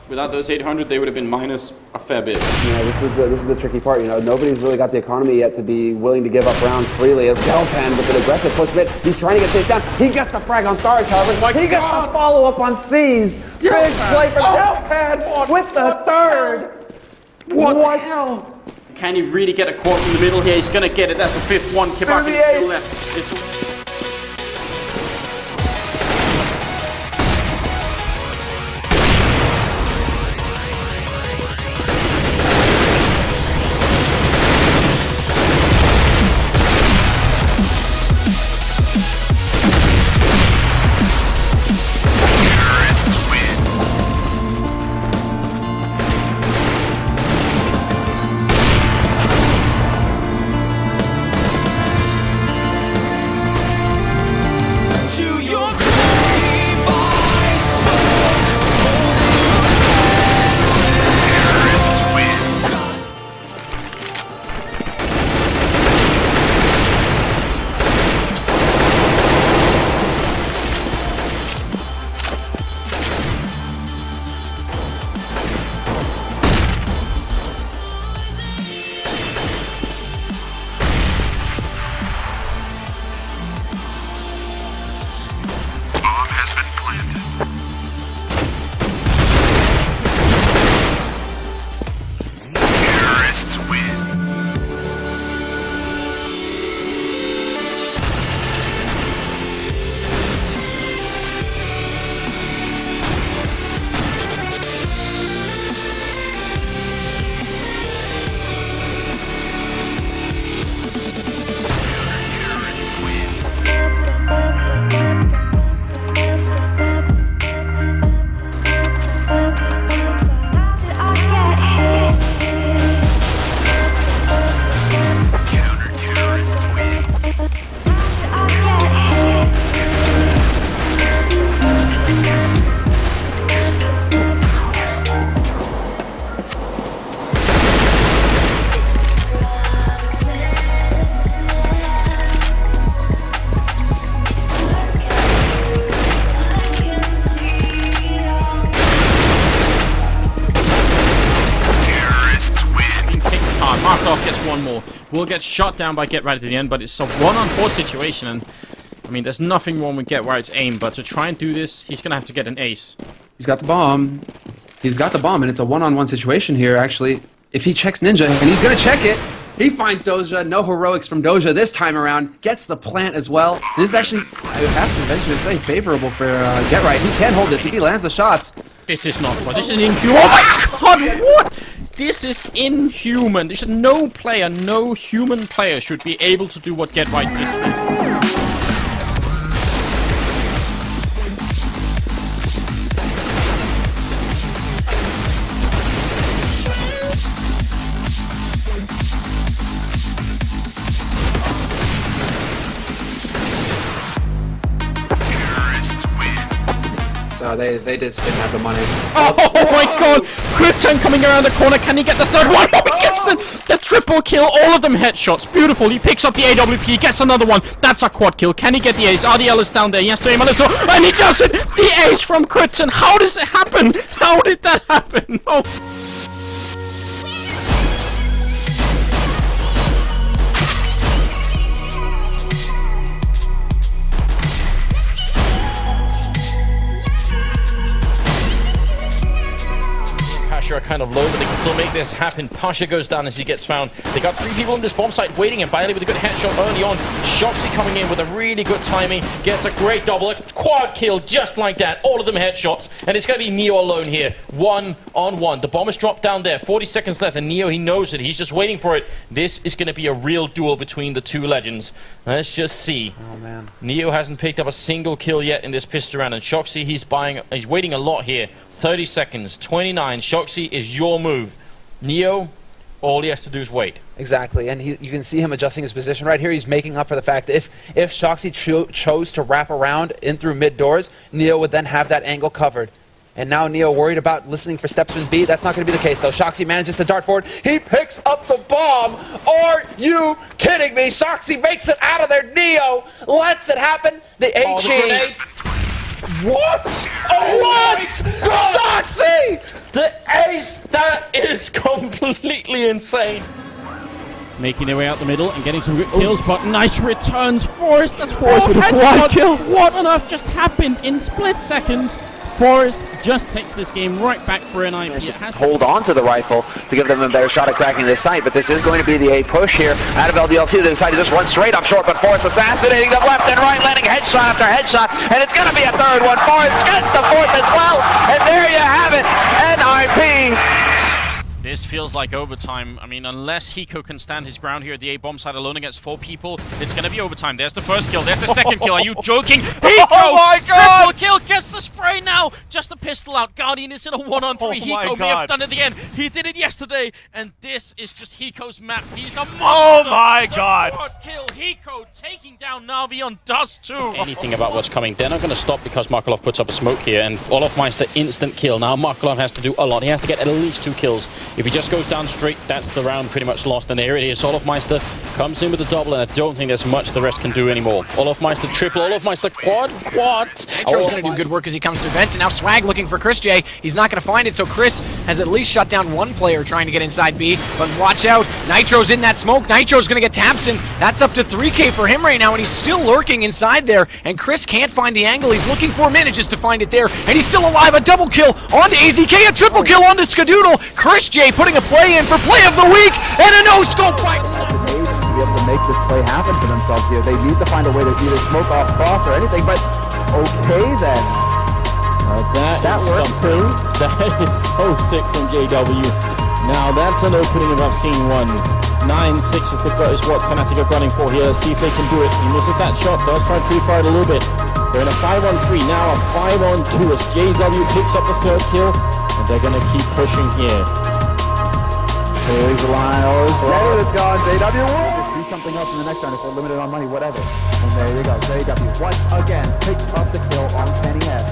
Without those 800, they would have been minus a fair bit. Yeah, this is the tricky part. You know, nobody's really got the economy yet to be willing to give up rounds freely. As Delpan with an aggressive push mid, he's trying to get chased down. He gets the frag on Stars, however. He gets the follow up on C's. Big play for Delpan with the third. What the hell? Can he really get a quad in the middle here? He's gonna get it. That's the fifth one. Kibaki is still left. Markov gets one more. Will get shot down by Get Right at the end, but it's a 1-on-4 situation, and I mean, there's nothing wrong with Get Right's aim, but to try and do this, he's gonna have to get an ace. He's got the bomb. He's got the bomb, and it's a one-on-one situation here, actually. If he checks Ninja, and he's gonna check it, he finds Doja. No heroics from Doja this time around. Gets the plant as well. This is actually, I would have to eventually say, favorable for Get Right. He can hold this if he lands the shots. This is not what. This is inhuman. Oh my god, what? This is inhuman. There's no player, no human player should be able to do what Get Right just did. So they just didn't have the money. Oh my god! Krypton coming around the corner. Can he get the third one? Oh, he gets the triple kill. All of them headshots. Beautiful. He picks up the AWP. Gets another one. That's a quad kill. Can he get the ace? RDL is down there. He has to aim on it. And he does it! The ace from Krypton. How does it happen? How did that happen? Oh. Are kind of low, but they can still make this happen. Pasha goes down as he gets found. They got 3 people in this bomb site waiting, and Bailey with a good headshot early on. Shoxy coming in with a really good timing, gets a great double, a quad kill just like that. All of them headshots, and it's going to be Neo alone here. 1-on-1. The bomb is dropped down there. 40 seconds left, and Neo, he knows it. He's just waiting for it. This is going to be a real duel between the two legends. Let's just see. Oh man. Neo hasn't picked up a single kill yet in this pistol round, and Shoxy, he's waiting a lot here. 30 seconds, 29. Shoxy is your move. Neo, all he has to do is wait. Exactly, and you can see him adjusting his position right here. He's making up for the fact that if Shoxy chose to wrap around in through mid doors, Neo would then have that angle covered. And now Neo worried about listening for steps in B. That's not going to be the case, though. Shoxy manages to dart forward. He picks up the bomb. Are you kidding me? Shoxy makes it out of there. Neo lets it happen. The HE. What? Oh, what? Shoxy! is completely insane. Making their way out the middle and getting some good kills, but nice returns. Forrest, that's Forrest with a quad kill. What on earth just happened in split seconds? Forrest just takes this game right back for an IP. It has hold on to the rifle to give them a better shot at cracking this site, but this is going to be the A push here out of LDLC. They decided to just run straight up short, but Forrest assassinating them left and right, landing headshot after headshot, and it's going to be a third one. Forrest gets the fourth as well, and there you have it, NIP. This feels like overtime. I mean, unless Hiko can stand his ground here at the A bomb side alone against 4 people, it's going to be overtime. There's the first kill. There's the second kill. Are you joking? Hiko! Oh my god! Triple kill. Gets the spray now. Just a pistol out. Guardian is in a 1-on-3. Hiko may have done it again. He did it yesterday. And this is just Hiko's map. He's a monster. Oh my god! Third kill. Hiko taking down Na'Vi on Dust 2. Anything about what's coming. They're not going to stop because Markelov puts up a smoke here, and Olofmeister instant kill. Now Markelov has to do a lot. He has to get at least 2 kills. If he just goes down straight, that's the round pretty much lost. And there it is. Olofmeister comes in with a double, and I don't think there's much the rest can do anymore. Olofmeister triple, Olofmeister quad. What? Nitro's going to do good work as he comes through vents, and now Swag looking for Chris J. He's not going to find it, so Chris has at least shut down 1 player trying to get inside B. But watch out, Nitro's in that smoke. Nitro's going to get Tapson. That's up to 3K for him right now, and he's still lurking inside there. And Chris can't find the angle he's looking for, manages to find it there, and he's still alive. A double kill onto AZK, a triple kill onto Skadoodle. Chris J putting a play in for play of the week, and a no-scope fight. To be able to make this play happen for themselves here. They need to find a way to either smoke off cross or anything, but okay then. That works too. That is so sick from JW. Now that's an opening if I've seen one. 9-6 is what Fnatic are gunning for here. See if they can do it. He misses that shot, does try to pre-fire it a little bit. They're in a 5-on-3, now a 5-on-2 as JW picks up the 3rd kill, and they're going to keep pushing here. Here's the line. Oh, it's gone. JW won. Just do something else in the next round if they're limited on money, whatever. And there you go. JW once again picks up the kill on Kenny S.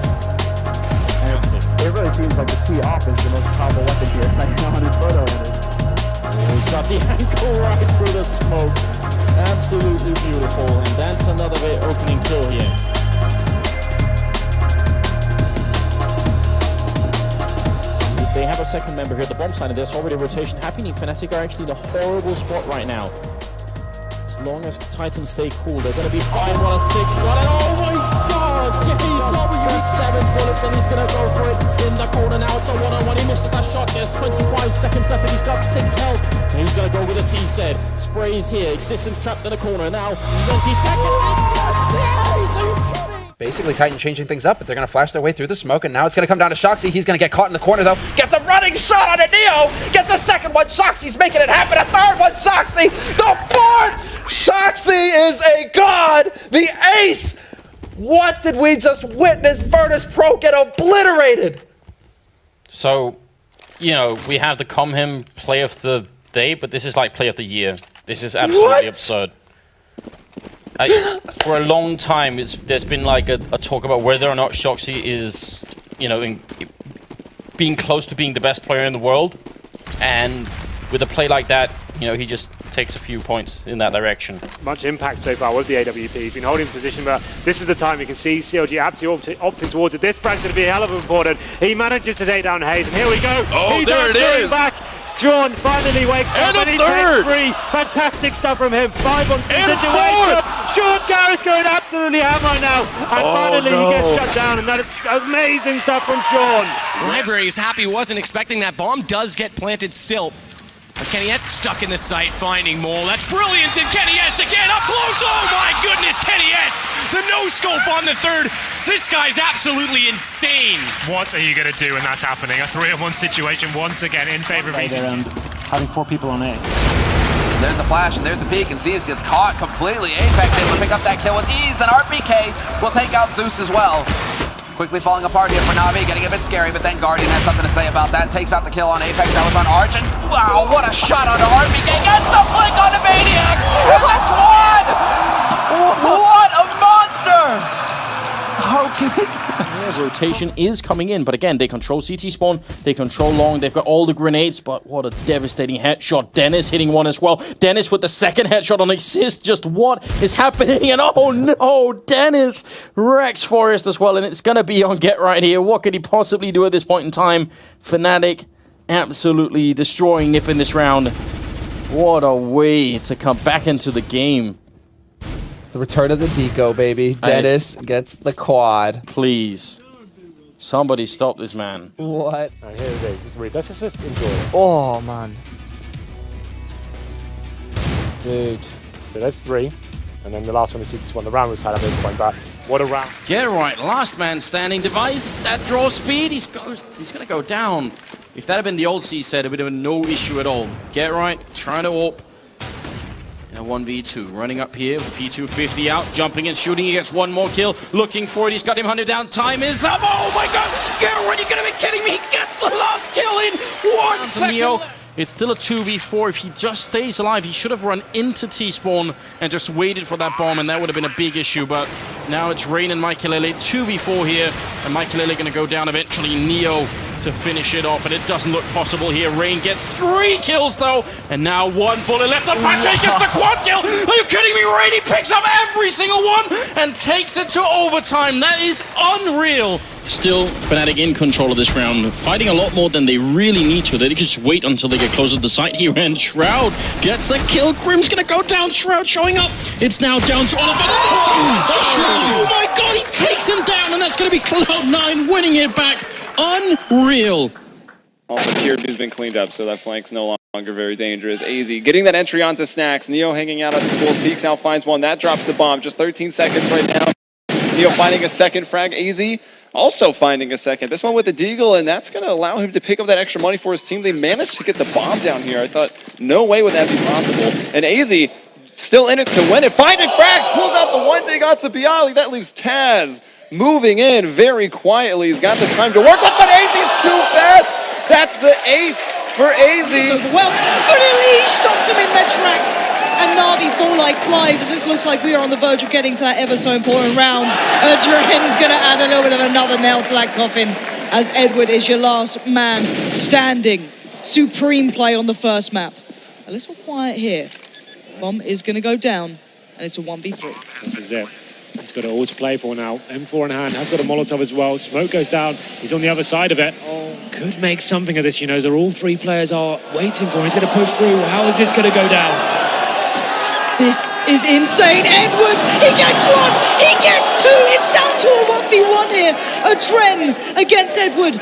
And it really seems like the tee off is the most powerful weapon here. Like now on his photo. He's got the ankle right through the smoke. Absolutely beautiful. And that's another opening kill here. They have a second member here at the bomb side, and there's already a rotation happening. Fnatic are actually in a horrible spot right now. As long as Titans stay cool, they're going to be fine. What a sick shot. And oh my god! JW 7 bullets, and he's going to go for it in the corner now. It's a 1-on-1. He misses that shot. There's 25 seconds left, and he's got 6 health. And he's going to go with a CZ. Sprays here. Existence trapped in the corner. Now 20 seconds. Basically, Titan changing things up, but they're going to flash their way through the smoke, and now it's going to come down to Shoxy. He's going to get caught in the corner, though. Gets a running shot on a Neo! Gets a second one! Shoxy's making it happen! A third one! Shoxy! The 4th! Shoxy is a god! The ace! What did we just witness? Virtus Pro get obliterated! So, you know, we have the Comhim play of the day, but this is like play of the year. This is absolutely absurd. For a long time, there's been like a talk about whether or not Shoxy is, you know, being close to being the best player in the world, and with a play like that, you know, he just takes a few points in that direction. Much impact so far with the AWP. He's been holding position, but this is the time you can see CLG absolutely opting towards it. This frag's going to be a hell of important. He manages to take down Hayes, and here we go. Oh, there it is. Back. Sean finally wakes up and he takes 3. Fantastic stuff from him. 5-on-2 situation. Sean Garrett's going absolutely hammer now. And finally he gets shut down, and that is amazing stuff from Sean. Library is happy, wasn't expecting that. Bomb does get planted still. But Kenny S stuck in the site, finding Mole. That's brilliant, and Kenny S again up close. Oh my goodness, Kenny S! The no-scope on the 3rd. This guy's absolutely insane. What are you going to do when that's happening? A 3-on-1 situation once again in favor of ECG. Having 4 people on A. There's the flash, and there's the peek, and Seas gets caught completely. Apex able to pick up that kill with ease, and RPK will take out Zeus as well. Quickly falling apart here for Na'Vi, getting a bit scary, but then Guardian has something to say about that. Takes out the kill on Apex, that was on Arch, and wow, what a shot onto RPK. Gets the flick onto Maniac, and that's one! What a monster! How can it... Rotation is coming in, but again, they control CT spawn, they control long, they've got all the grenades, but what a devastating headshot. Dennis hitting one as well. Dennis with the second headshot on Exist. Just what is happening? And oh no, Dennis wrecks Forrest as well, and it's gonna be on Get Right here. What could he possibly do at this point in time? Fnatic absolutely destroying Nip in this round. What a way to come back into the game. It's the return of the Deco, baby. Dennis gets the quad. Please. Somebody stop this man. What? Right, here it is. Let's just enjoy this. Oh, man. Dude. So that's 3. And then the last one is 6-1. The round was tied at this point, but what a round. Get right. Last man standing device. That draw speed. He's going to go down. If that had been the old C set, it would have been no issue at all. Get right. Trying to AWP. And a 1v2. Running up here with P250 out. Jumping and shooting. He gets one more kill. Looking for it. He's got him hunted down. Time is up. Oh my god. Get right. You're going to be kidding me. He gets the last kill in 1 second. It's still a 2v4. If he just stays alive, he should have run into T-spawn and just waited for that bomb, and that would have been a big issue. But now it's Rain and Michaelele, 2v4 here, and Michaelele going to go down eventually. Neo to finish it off, and it doesn't look possible here. Rain gets 3 kills, though, and now 1 bullet left. The Patrick gets the quad kill. Are you kidding me? Rain, he picks up every single one and takes it to overtime. That is unreal. Still, Fnatic in control of this round, fighting a lot more than they really need to. They could just wait until they get closer to the site here, and Shroud gets a kill. Grim's gonna go down. Shroud showing up. It's now down to Oliver. Oh my god, he takes him down, and that's gonna be Cloud9 winning it back. Unreal. Also, Kiraby's been cleaned up, so that flank's no longer very dangerous. AZ getting that entry onto Snacks. Neo hanging out at the pools, peeks out, finds one. That drops the bomb. Just 13 seconds right now. Neo finding a second frag. AZ also finding a second. This one with the Deagle, and that's going to allow him to pick up that extra money for his team. They managed to get the bomb down here. I thought, no way would that be possible. And AZ still in it to win it. Finding frags, pulls out the one dig onto Bialy. That leaves Taz moving in very quietly. He's got the time to work with, but AZ's too fast. That's the ace for AZ. Well, but Elise stopped him in their tracks. And Na'Vi fall like flies, and this looks like we are on the verge of getting to that ever so important round. Drahen's going to add a little bit of another nail to that coffin, as Edward is your last man standing. Supreme play on the first map. A little quiet here. Bomb is going to go down, and it's a 1v3. This is it. He's got it all to play for now. M4 in hand, has got a Molotov as well. Smoke goes down, he's on the other side of it. Could make something of this, you know, so all 3 players are waiting for him. He's going to push through. How is this going to go down? This is insane. Edward, he gets 1, he gets 2. It's down to a 1v1 here. A Dren against Edward.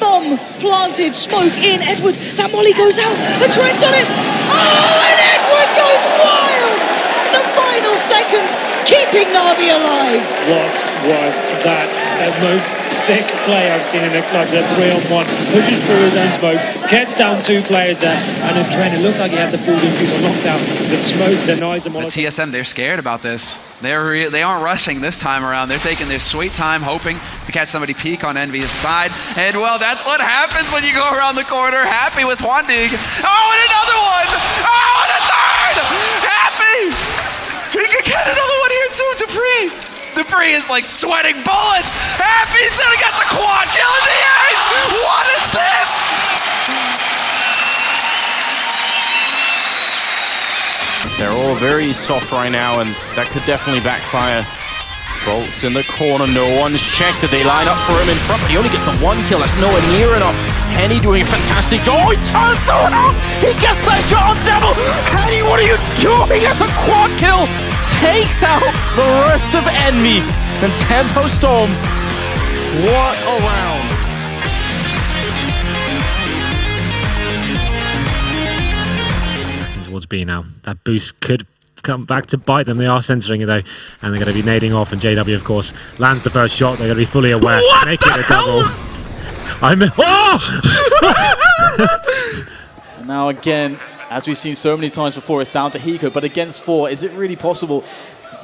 Bomb planted, smoke in. Edward, that molly goes out. A Dren's on it. Oh, and Edward goes wild. The final seconds, keeping Na'Vi alive. What was that? The most sick play I've seen in the clutch. A 3-on-1, pushes through his own smoke, gets down 2 players there, and then Dren, it looked like he had the full defuse on lockdown. The smoke denies the Molotov. The TSM, they're scared about this. They aren't rushing this time around. They're taking their sweet time, hoping to catch somebody peek on Envy's side. And well, that's what happens when you go around the corner. Happy with Wandig. Oh, and another one! Oh, and a third! Happy! He could get another one here too, Dupree is like sweating bullets. Happy's gonna get the quad kill in the ace. What is this? They're all very soft right now, and that could definitely backfire. Bolts in the corner, no one's checked it. They line up for him in front, but he only gets the 1 kill. That's nowhere near enough. Henny doing a fantastic job. Oh, he turns around. He gets that shot on Devil. Henny, what are you doing? He gets a quad kill. Takes out the rest of Envy. And Tempo Storm. What a round. Towards B now. That boost could come back to bite them. They are censoring it though, and they're going to be nading off, and JW of course lands the first shot. They're going to be fully aware. What Make it a double. Now again, as we've seen so many times before, it's down to Hiko, but against 4, is it really possible?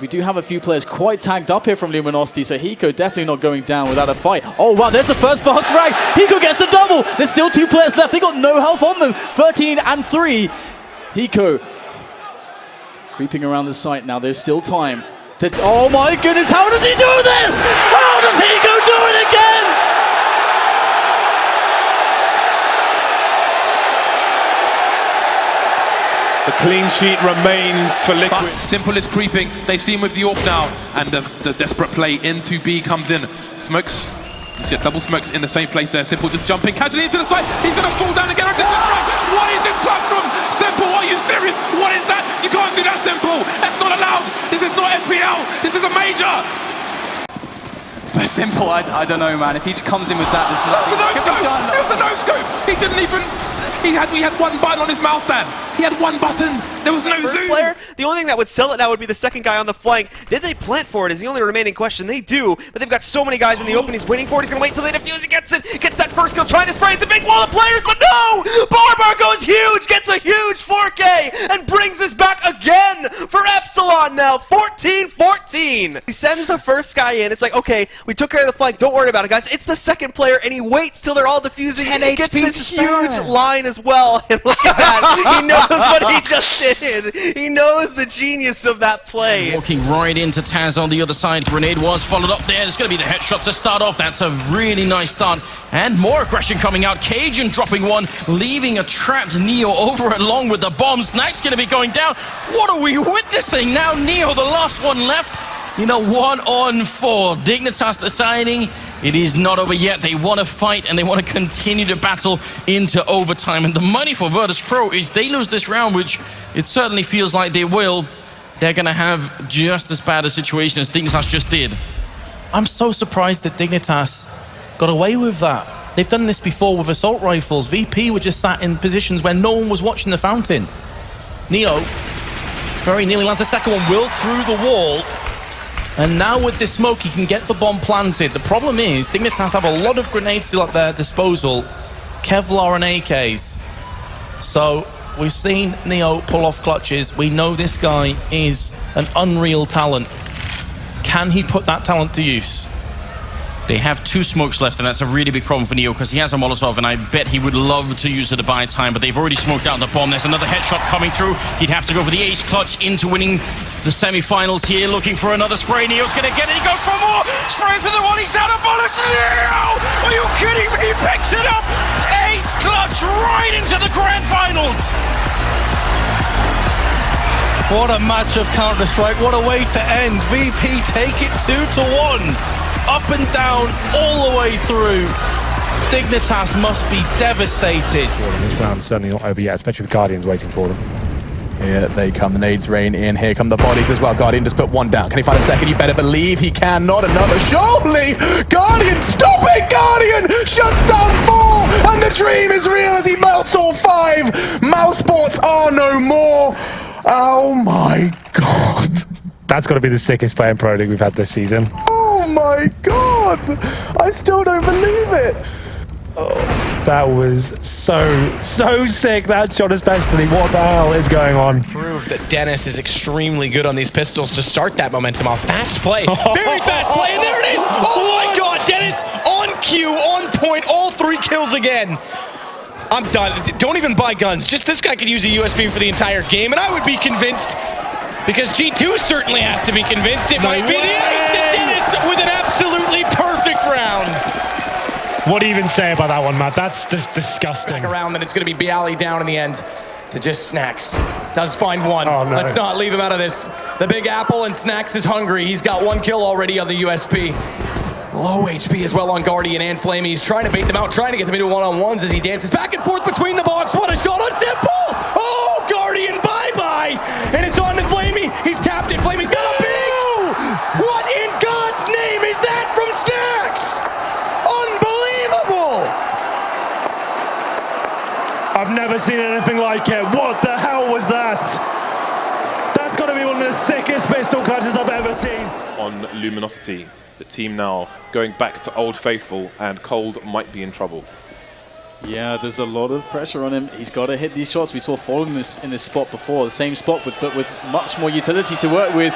We do have a few players quite tagged up here from Luminosity, so Hiko definitely not going down without a fight. Oh wow, there's the first fast frag. Hiko gets a double. There's still 2 players left. They got no health on them. 13 and 3. Hiko creeping around the site now. There's still time. Oh my goodness, how does he do this? How does Hiko do it again? The clean sheet remains for Liquid. But Simple is creeping. They see him with the AWP now, and the desperate play into B comes in. Smokes. You see double smokes in the same place there. Simple just jumping casually into the side. He's going to fall down again. Major! But Simple, I don't know, man. If he just comes in with that, there's nothing. It was a no-scope! He didn't even... We had one button on his mouse stand. He had one button. There was no First zoom. player, the only thing that would sell it now would be the second guy on the flank. Did they plant for it is the only remaining question. They do, but they've got so many guys in the open. He's waiting for it. He's going to wait until they defuse. He gets it. Gets that first kill, trying to spray. It's a big wall of players, but no! Barbar goes huge, gets a huge 4K, and brings us back again for Epsilon now. 14-14. He sends the first guy in. It's like, okay, we took care of the flank. Don't worry about it, guys. It's the second player, and he waits till they're all defusing. He gets this huge line as well. And look at that. He knows what he just did. He knows the genius of that play. Walking right into Taz on the other side. Grenade was followed up there. There's going to be the headshot to start off. That's a really nice start. And more aggression coming out. Cajun dropping one, leaving a trapped Neo over along with the bomb. Snack's going to be going down. What are we witnessing now? Neo, the last one left. You know, 1-on-4. Dignitas deciding it is not over yet. They want to fight and they want to continue to battle into overtime. And the money for Virtus Pro, if they lose this round, which it certainly feels like they will, they're going to have just as bad a situation as Dignitas just did. I'm so surprised that Dignitas got away with that. They've done this before with assault rifles. VP were just sat in positions where no one was watching the fountain. Neo very nearly lands the second one. Will through the wall. And now with this smoke, he can get the bomb planted. The problem is, Dignitas have a lot of grenades still at their disposal. Kevlar and AKs. So, we've seen Neo pull off clutches. We know this guy is an unreal talent. Can he put that talent to use? They have 2 smokes left, and that's a really big problem for Neo because he has a Molotov, and I bet he would love to use it to buy time, but they've already smoked out the bomb. There's another headshot coming through. He'd have to go for the ace clutch into winning the semi-finals here, looking for another spray. Neo's going to get it. He goes for more. Spray for the one. He's out of bullets. Neo! Are you kidding me? He picks it up. Ace clutch right into the grand finals. What a match of Counter-Strike. What a way to end. VP take it 2-1. Up and down, all the way through. Dignitas must be devastated. This round's certainly not over yet, especially with Guardians waiting for them. Here they come, the nades rain in, here come the bodies as well. Guardian just put one down. Can he find a second? You better believe he can. Not another. Surely! Guardian, stop it, Guardian! Shuts down 4, and the dream is real as he melts all 5. Mouse sports are no more. Oh my god. That's got to be the sickest play in Pro League we've had this season. Oh my god! I still don't believe it! Oh, that was so sick, that shot especially. What the hell is going on? Proved that Dennis is extremely good on these pistols to start that momentum off. Fast play, very fast play, and there it is! Oh my god, Dennis on cue, on point, all 3 kills again. I'm done. Don't even buy guns. Just this guy could use a USB for the entire game, and I would be convinced. Because G2 certainly has to be convinced it might be the ace to Dennis with an absolutely perfect round. What do you even say about that one, Matt? That's just disgusting. Back around, then it's going to be Bialy down in the end to just Snacks. Does find one. Oh, no. Let's not leave him out of this. The Big Apple, and Snacks is hungry. He's got 1 kill already on the USP. Low HP as well on Guardian and Flamey. He's trying to bait them out, trying to get them into one-on-ones as he dances back and forth between the box. What a shot on Simple! Oh, Guardian, bye-bye! And it's on to Flamey. He's tapped it. Flamey's got a big... What in God's name is that from Snacks? Unbelievable! I've never seen anything like it. What the hell was that? That's got to be one of the sickest pistol clutches I've ever seen. On Luminosity, the team now going back to Old Faithful, and Cold might be in trouble. Yeah, there's a lot of pressure on him. He's got to hit these shots. We saw Fall in this spot before, the same spot, but with much more utility to work with.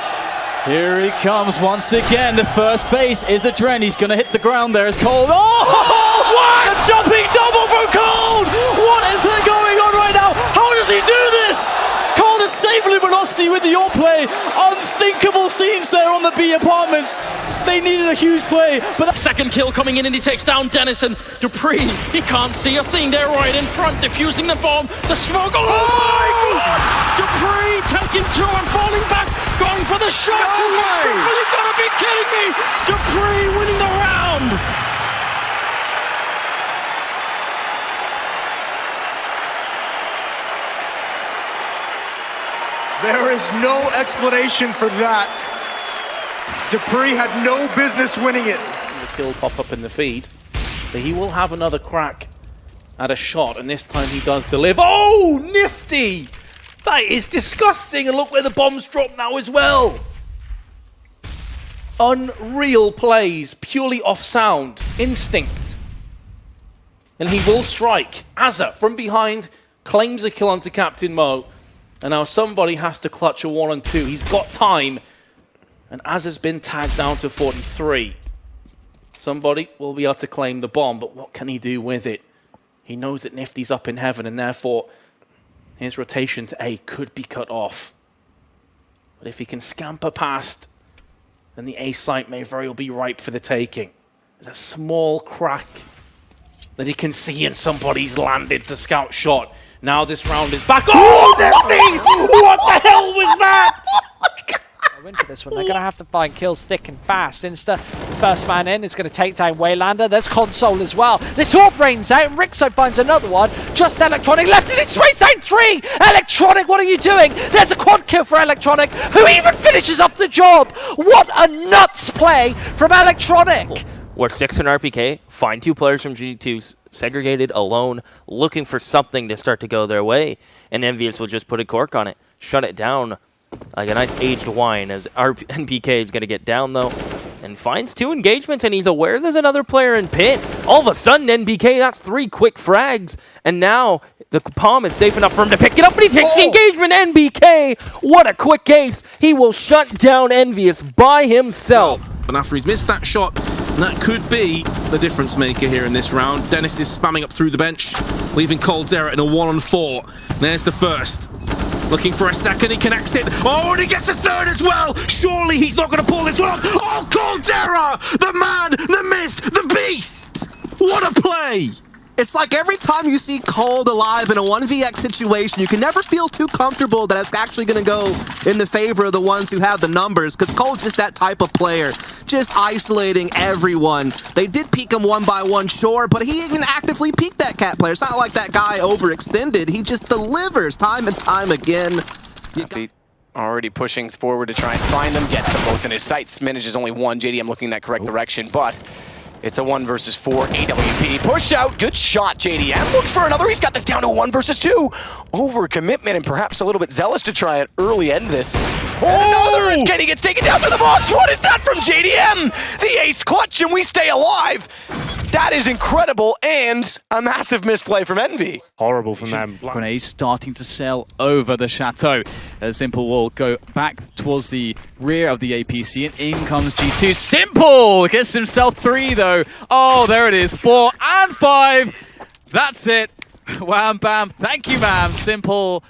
Here he comes once again. The first base is a Dren. He's going to hit the ground there as Cold. Oh, what? A jumping double from Cold! What is going on right now? How does he do this? Cold has saved Luminosity with the AWP play. Unthinkable scenes there on the B apartments. They needed a huge play, but that second kill coming in, and he takes down Dennison. Dupree, he can't see a thing. They're right in front, diffusing the bomb. The smoke. Oh my god! Dupree taking 2 and falling back, going for the shot. You gotta be kidding me! Dupree winning the round. There is no explanation for that. Dupree had no business winning it. The kill pop up in the feed, but he will have another crack at a shot, and this time he does deliver. Oh, nifty! That is disgusting, and look where the bombs drop now as well. Unreal plays, purely off sound, instinct. And he will strike. Azza from behind claims a kill onto Captain Mo, and now somebody has to clutch a 1-on-2. He's got time, and Azza's been tagged down to 43. Somebody will be able to claim the bomb, but what can he do with it? He knows that Nifty's up in heaven, and therefore his rotation to A could be cut off. But if he can scamper past, then the A site may very well be ripe for the taking. There's a small crack that he can see, and somebody's landed the scout shot. Now this round is back. Oh, Nifty! What the hell was that? Win for this one. They're going to have to find kills thick and fast. Insta, first man in, is going to take down Waylander. There's Console as well. This orb rains out, and Rixo finds another one. Just Electronic left, and it sprays down 3! Electronic, what are you doing? There's a quad kill for Electronic, who even finishes up the job. What a nuts play from Electronic. We're 6 in RPK, find 2 players from G2, segregated, alone, looking for something to start to go their way, and Envious will just put a cork on it, shut it down like a nice aged wine, as NPK is going to get down, though, and finds 2 engagements, and he's aware there's another player in pit. All of a sudden, NPK, that's 3 quick frags, and now the palm is safe enough for him to pick it up, but he takes the engagement. NBK, what a quick ace. He will shut down Envious by himself. And after he's missed that shot, that could be the difference maker here in this round. Dennis is spamming up through the bench, leaving coldzera in a 1-on-4. There's the first. Looking for a second, he connects it. Oh, and he gets a third as well. Surely he's not going to pull this one off. Oh, coldzera! The man, the myth, the beast! What a play! It's like every time you see Cold alive in a 1vx situation, you can never feel too comfortable that it's actually going to go in the favor of the ones who have the numbers, because Cold's just that type of player, just isolating everyone. They did peek him 1 by 1, sure, but he even actively peeked that cat player. It's not like that guy overextended. He just delivers time and time again. Already pushing forward to try and find them, gets them both in his sights, manages only 1. JDM looking in that correct direction, but it's a 1 versus 4 AWP. Push out, good shot, JDM. Looks for another, he's got this down to a 1 versus 2. Overcommitment and perhaps a little bit zealous to try and early end this. And another is Kenny gets taken down to the box. What is that from JDM? The ace clutch and we stay alive. That is incredible, and a massive misplay from Envy. Horrible from them. Grenade starting to sail over the chateau. Simple will go back towards the rear of the APC, and in comes G2. Simple gets himself 3 though. Oh, there it is, 4 and 5. That's it. Wham bam. Thank you, ma'am. Simple.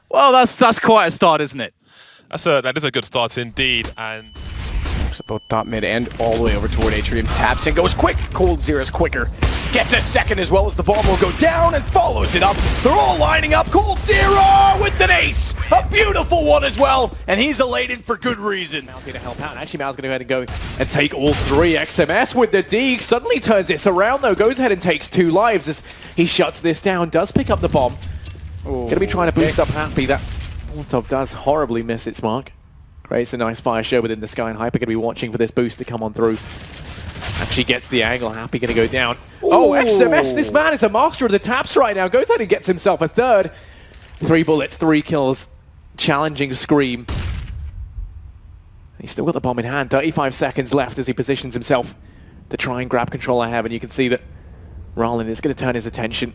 Well, that's quite a start, isn't it? That is a good start indeed, and both top mid and all the way over toward Atrium. Taps and goes quick. coldzera's quicker. Gets a second as well as the bomb will go down and follows it up. They're all lining up. coldzera with an ace. A beautiful one as well. And he's elated for good reason. Mal's going to help out. Actually, Mal's going to go ahead and go and take all 3. XMS with the D. Suddenly turns this around though. Goes ahead and takes 2 lives as he shuts this down. Does pick up the bomb. Going to be trying to boost up Happy. That Molotov does horribly miss its mark. Creates a nice fire show within the sky, and Hyper going to be watching for this boost to come on through. Actually gets the angle. Happy going to go down. Ooh. Oh, XMS, this man is a master of the taps right now. Goes ahead and gets himself a 3rd. 3 bullets, 3 kills. Challenging Scream. He's still got the bomb in hand. 35 seconds left as he positions himself to try and grab control I have, and you can see that Rollin is going to turn his attention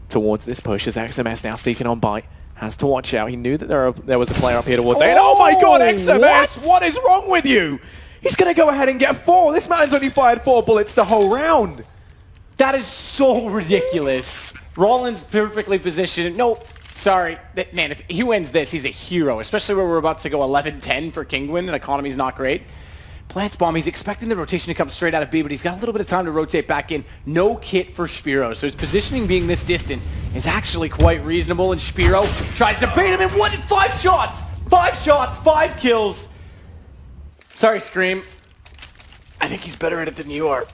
towards this push as XMS now sneaking on by. Has to watch out. He knew that there was a player up here towards A. Oh my god, XMS! What is wrong with you? He's going to go ahead and get 4. This man's only fired 4 bullets the whole round. That is so ridiculous. Rollins perfectly positioned. No, sorry. Man, if he wins this, he's a hero, especially where we're about to go 11-10 for Kingwin and economy's not great. Plants bomb, he's expecting the rotation to come straight out of B, but he's got a little bit of time to rotate back in. No kit for Spiro, so his positioning being this distant is actually quite reasonable, and Spiro tries to bait him in 5 shots! 5 shots, 5 kills! Sorry, Scream. I think he's better at it than you are.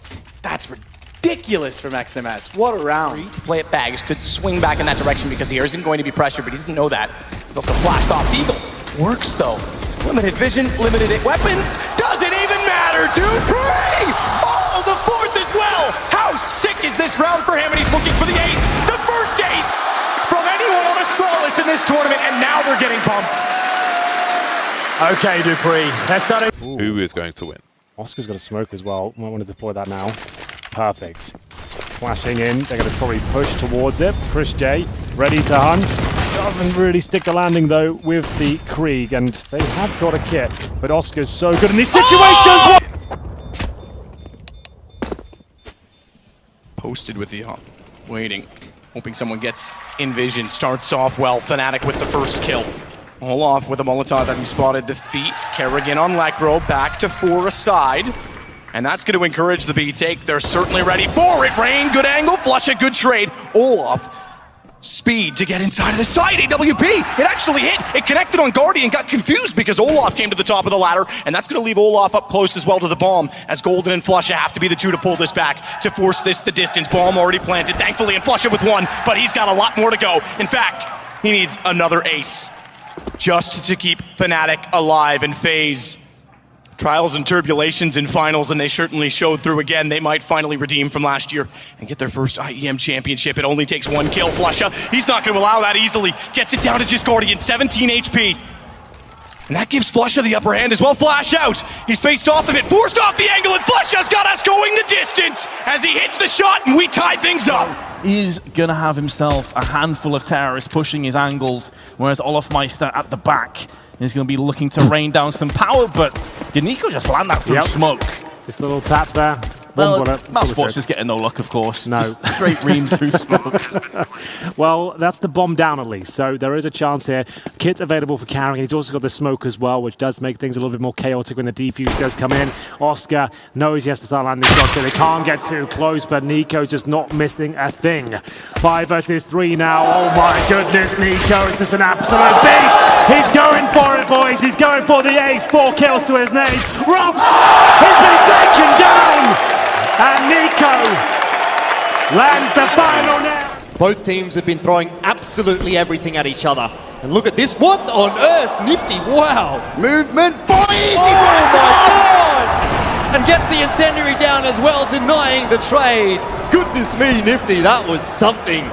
That's ridiculous from XMS. What a round. To play it bags, could swing back in that direction because he isn't going to be pressured, but he doesn't know that. He's also flashed off. Eagle works though. Limited vision, limited weapons, doesn't even another Dupree! Oh, the fourth as well! How sick is this round for him? And he's looking for the ace. The first ace from anyone on Astralis in this tournament, and now they're getting bumped. Okay, Dupree, that's done it. Who is going to win? Oscar's got a smoke as well. Might want to deploy that now. Perfect. Flashing in, they're going to probably push towards it. Chris J, ready to hunt. Doesn't really stick the landing though with the Krieg, and they have got a kit. But Oscar's so good in these situations! Posted with the waiting, hoping someone gets in vision. Starts off well. Fnatic with the first kill. Olaf with a Molotov having spotted the feet. Kerrigan on Lekro, back to 4 aside. And that's going to encourage the B take. They're certainly ready for it. Rain, good angle. Flush, a good trade. Olaf, speed to get inside of the side. AWP, it actually hit. It connected on Guardian, got confused because Olaf came to the top of the ladder. And that's going to leave Olaf up close as well to the bomb, as Golden and Flusha have to be the two to pull this back, to force this the distance. Bomb already planted, thankfully, and Flusha with 1, but he's got a lot more to go. In fact, he needs another ace just to keep Fnatic alive. And FaZe, trials and turbulations in finals, and they certainly showed through again. They might finally redeem from last year and get their first IEM championship. It only takes 1 kill. Flusha, he's not going to allow that easily. Gets it down to just Guardian, 17 HP. And that gives Flusha the upper hand as well. Flash out. He's faced off of it, forced off the angle, and Flusha's got us going the distance as he hits the shot, and we tie things up. He's going to have himself a handful of terrorists pushing his angles, whereas Olafmeister at the back is going to be looking to rain down some power, but did Nico just land that through smoke? Just a little tap there. Well, Mousesport's just getting no luck, of course. No. Just straight ream through smoke. Well, that's the bomb down at least, so there is a chance here. Kit's available for carrying. He's also got the smoke as well, which does make things a little bit more chaotic when the defuse does come in. Oscar knows he has to start landing shots, so they can't get too close, but Nico's just not missing a thing. 5 versus 3 now. Oh my goodness, Nico is just an absolute beast. He's going for it, boys. He's going for the ace. 4 kills to his name. Robs, he's been taken down. And Nico lands the final now. Both teams have been throwing absolutely everything at each other. And look at this. What on earth? Nifty, wow. Movement by Easy. Oh my God. And gets the incendiary down as well, denying the trade. Goodness me, Nifty, that was something.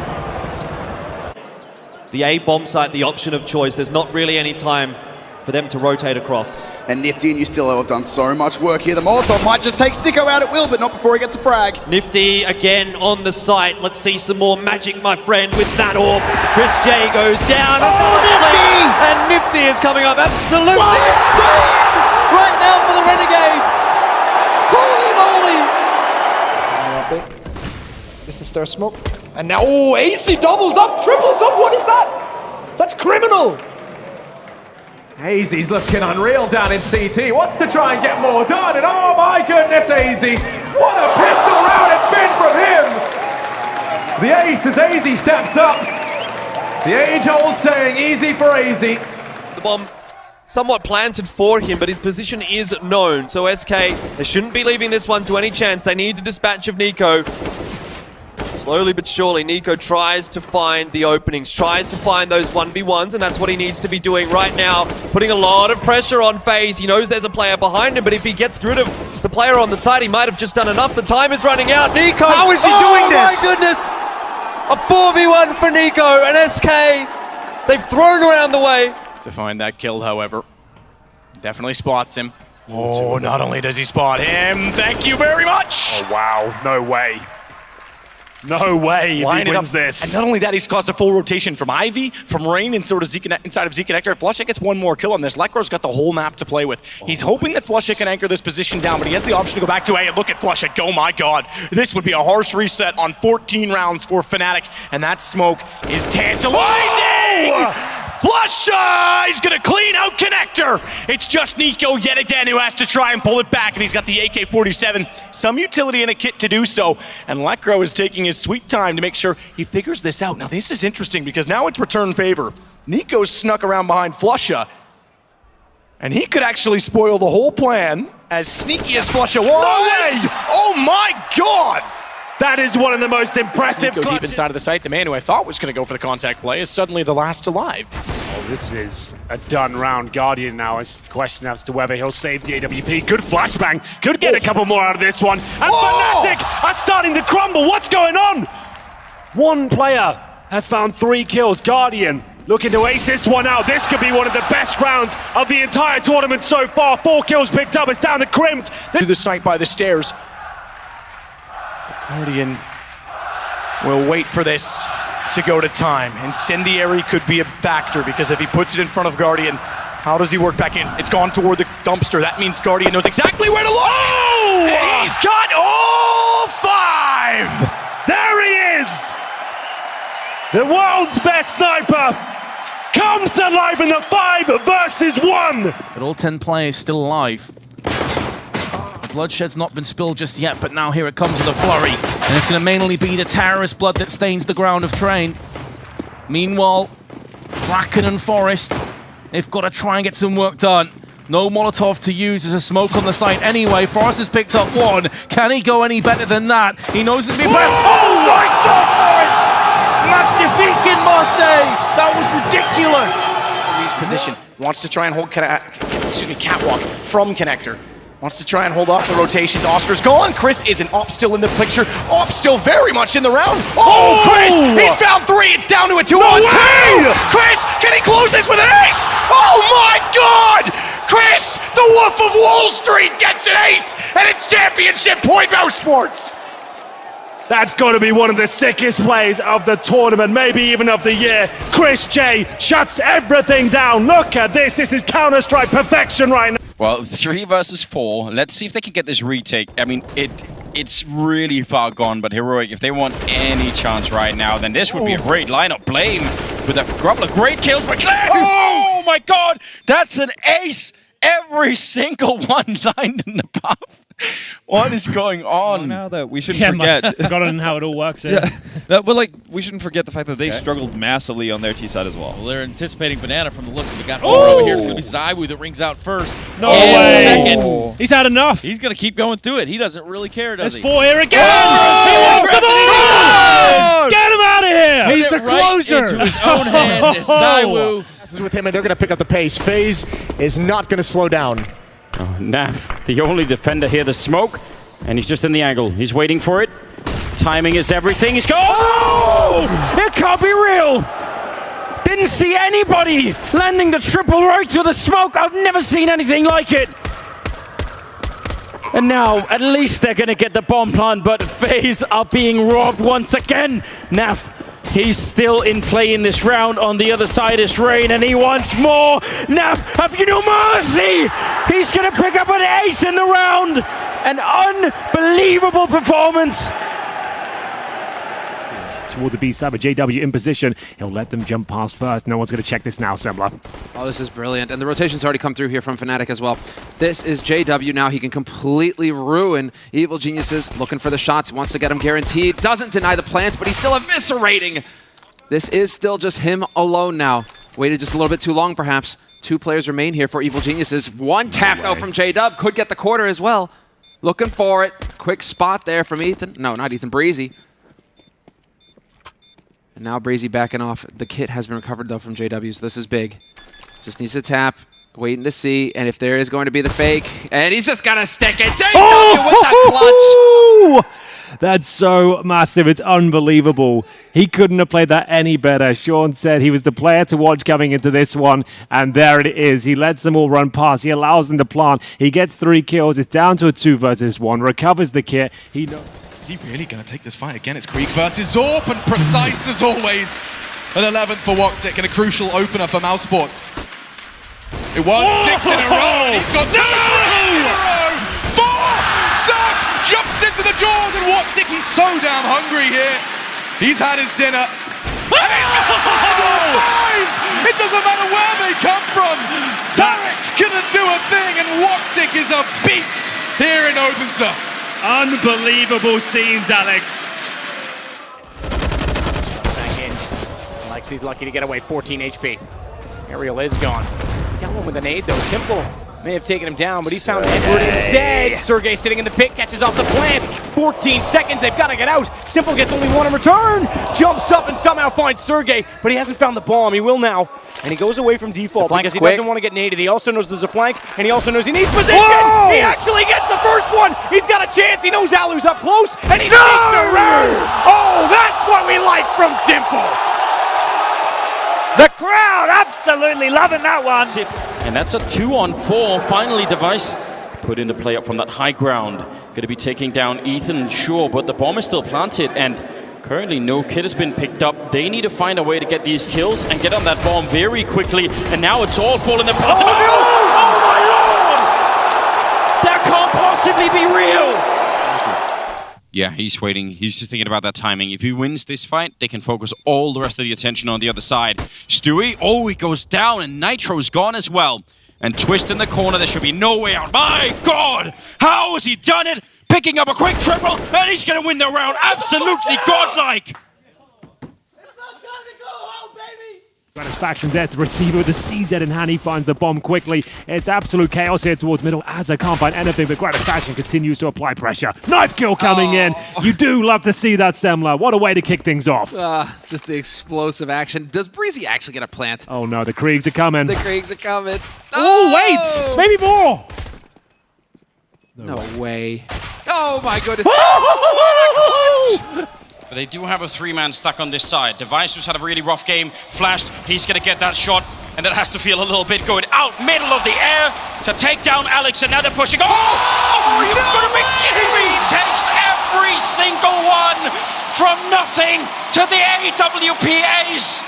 The A bomb site, the option of choice. There's not really any time for them to rotate across. And Nifty and you still have done so much work here. The Molotov might just take Sticko out at will, but not before he gets a frag. Nifty again on the site. Let's see some more magic, my friend, with that orb. Chris J goes down. Oh, Nifty! And Nifty is coming up absolutely insane right now for the Renegades. Holy moly! This is Star Smoke. And now, oh, AC doubles up, triples up. What is that? That's criminal. Hazy's looking unreal down in CT. Wants to try and get more done, and oh my goodness, Hazy! What a pistol round it's been from him! The ace as Hazy steps up. The age-old saying, easy for Hazy. The bomb somewhat planted for him, but his position is known. So SK, they shouldn't be leaving this one to any chance. They need a dispatch of Nico. Slowly but surely, Nico tries to find the openings, tries to find those 1v1s, and that's what he needs to be doing right now. Putting a lot of pressure on FaZe. He knows there's a player behind him, but if he gets rid of the player on the side, he might have just done enough. The time is running out. Nico! How is he doing this? Oh my goodness! A 4v1 for Nico and SK. They've thrown around the way. To find that kill, however. Definitely spots him. Oh, not only does he spot him, thank you very much! Oh, wow. No way. No way he wins this. And not only that, he's caused a full rotation from Ivy, from Rain, and sort of inside of Zeke and Hector. Flusha gets 1 more kill on this. Lekro's got the whole map to play with. He's hoping that Flusha can anchor this position down, but he has the option to go back to A, and look at Flusha. Oh my God. This would be a harsh reset on 14 rounds for Fnatic, and that smoke is tantalizing! Flusha! He's gonna clean out Connector! It's just Nico yet again who has to try and pull it back, and he's got the AK-47, some utility in a kit to do so, and Lekro is taking his sweet time to make sure he figures this out. Now this is interesting because now it's return favor. Nico's snuck around behind Flusha, and he could actually spoil the whole plan, as sneaky as Flusha was. No way! Oh my God! That is one of the most impressive Go deep inside of the site. The man who I thought was going to go for the contact play is suddenly the last alive. Oh, this is a done round. Guardian now is the question as to whether he'll save the AWP. Good flashbang. Could get a couple more out of this one. And Fnatic are starting to crumble. What's going on? One player has found 3 kills. Guardian looking to ace this one out. This could be one of the best rounds of the entire tournament so far. 4 kills picked up. It's down to Crimped. To the site by the stairs. Guardian will wait for this to go to time. Incendiary could be a factor because if he puts it in front of Guardian, how does he work back in? It's gone toward the dumpster. That means Guardian knows exactly where to look. Oh! And he's got all 5. There he is! The world's best sniper comes to life in the 5 versus 1. But all 10 players still alive. Bloodshed's not been spilled just yet, but now here it comes with a flurry. And it's going to mainly be the terrorist blood that stains the ground of Train. Meanwhile, Bracken and Forest, they've got to try and get some work done. No Molotov to use as a smoke on the site anyway. Forest has picked up 1. Can he go any better than that? He knows it's been better. Oh my God, Forest! Magnifique, Marseille! That was ridiculous! Lee's position wants to try and hold Catwalk from Connector. Wants to try and hold off the rotations. Oscar's gone. Chris isn't. Op still in the picture. Op still very much in the round. Oh, Chris! He's found 3. It's down to a 2-on-2. Chris, can he close this with an ace? Oh my God! Chris, the Wolf of Wall Street gets an ace, and it's championship point Mouse Sports. That's got to be one of the sickest plays of the tournament, maybe even of the year. Chris J shuts everything down. Look at this. This is Counter-Strike perfection right now. Well, 3 versus 4. Let's see if they can get this retake. I mean, it's really far gone, but Heroic, if they want any chance right now, then this would be a great lineup. Blame with a couple of great kills by Clay. Oh my God, that's an ace. Every single one lined in the path. What is going on? Now that we shouldn't forget. Forgotten how it all works. But like, we shouldn't forget the fact that they struggled massively on their T side as well. Well, they're anticipating Banana from the looks of it. Got over here. It's going to be Zywoo that rings out first. No way. Second. He's had enough. He's going to keep going through it. He doesn't really care, does he? There's 4 here again. Get him out of here. He's the closer. Into his own hands is Zywoo. This is with him, and they're going to pick up the pace. FaZe is not going to slow down. Oh, Naf, the only defender here, the smoke, and he's just in the angle. He's waiting for it. Timing is everything. He's going. Oh! It can't be real. Didn't see anybody landing the triple right to the smoke. I've never seen anything like it. And now, at least they're going to get the bomb plant, but FaZe are being robbed once again. Naf, he's still in play in this round. On the other side is Rain, and he wants more. Naf, have you no mercy? He's going to pick up an ace in the round. An unbelievable performance. Towards the B side, but JW in position. He'll let them jump past first. No one's going to check this now, Sembler. Oh, this is brilliant. And the rotation's already come through here from Fnatic as well. This is JW now. He can completely ruin Evil Geniuses. Looking for the shots. Wants to get them guaranteed. Doesn't deny the plant, but he's still eviscerating. This is still just him alone now. Waited just a little bit too long, perhaps. 2 players remain here for Evil Geniuses. 1 tap, though, from J-Dub. Could get the quarter as well. Looking for it. Quick spot there from Ethan. No, not Ethan. Breezy. And now Breezy backing off. The kit has been recovered, though, from JW, so this is big. Just needs to tap. Waiting to see. And if there is going to be the fake. And he's just going to stick it. JW with the clutch. That's so massive. It's unbelievable. He couldn't have played that any better. Sean said he was the player to watch coming into this one, and there it is. He lets them all run past. He allows them to plant. He gets 3 kills. It's down to a 2 versus 1. Recovers the kit. He knows. Is he really going to take this fight again? It's Krieg versus Zorp, and precise as always. An 11th for Woxic and a crucial opener for Mouse Sports. It was 6 in a row, and he's got 2 in a row. 4! Suck jumps into the jaws, and Woxic, he's so damn hungry here. He's had his dinner. And he's got 5! It doesn't matter where they come from. Tarek couldn't do a thing, and Woxic is a beast here in Odense. Unbelievable scenes, Alex. Back in. Lexi's lucky to get away. 14 HP. Ariel is gone. He got one with a nade, though. Simple may have taken him down, but he found Edward instead. Sergey sitting in the pit, catches off the plant. 14 seconds. They've got to get out. Simple gets only one in return. Jumps up and somehow finds Sergey, but he hasn't found the bomb. He will now. And he goes away from default because he doesn't want to get naded. He also knows there's a flank, and he also knows he needs position. Whoa! He actually gets the first one. He's got a chance. He knows Alu's up close, and he sneaks around. Oh, that's what we like from Simple. The crowd absolutely loving that one. And that's a 2-on-4. Finally, Device put into play up from that high ground. Going to be taking down Ethan, sure, but the bomb is still planted, and currently no kid has been picked up. They need to find a way to get these kills and get on that bomb very quickly, and now it's all falling apart. Oh, no! Oh my lord! That can't possibly be real! Yeah, he's waiting. He's just thinking about that timing. If he wins this fight, they can focus all the rest of the attention on the other side. Stewie, oh, he goes down, and Nitro's gone as well. And Twist in the corner, there should be no way out. My God! How has he done it? Picking up a quick triple, and he's going to win the round. Absolutely godlike! Satisfaction there to receive it with the CZ in hand. He finds the bomb quickly. It's absolute chaos here towards middle as I can't find anything, but Satisfaction continues to apply pressure. Knife kill coming in. You do love to see that, Semler. What a way to kick things off. Just the explosive action. Does Breezy actually get a plant? Oh no, the Kriegs are coming. The Kriegs are coming. Oh, wait! Maybe more! No way. Oh my goodness. But they do have a 3-man stack on this side. Device just had a really rough game. Flashed, he's going to get that shot. And that has to feel a little bit going out middle of the air to take down Alex. And now they're pushing. Oh, you've got to be kidding me. He takes every single one from nothing to the AWPAs.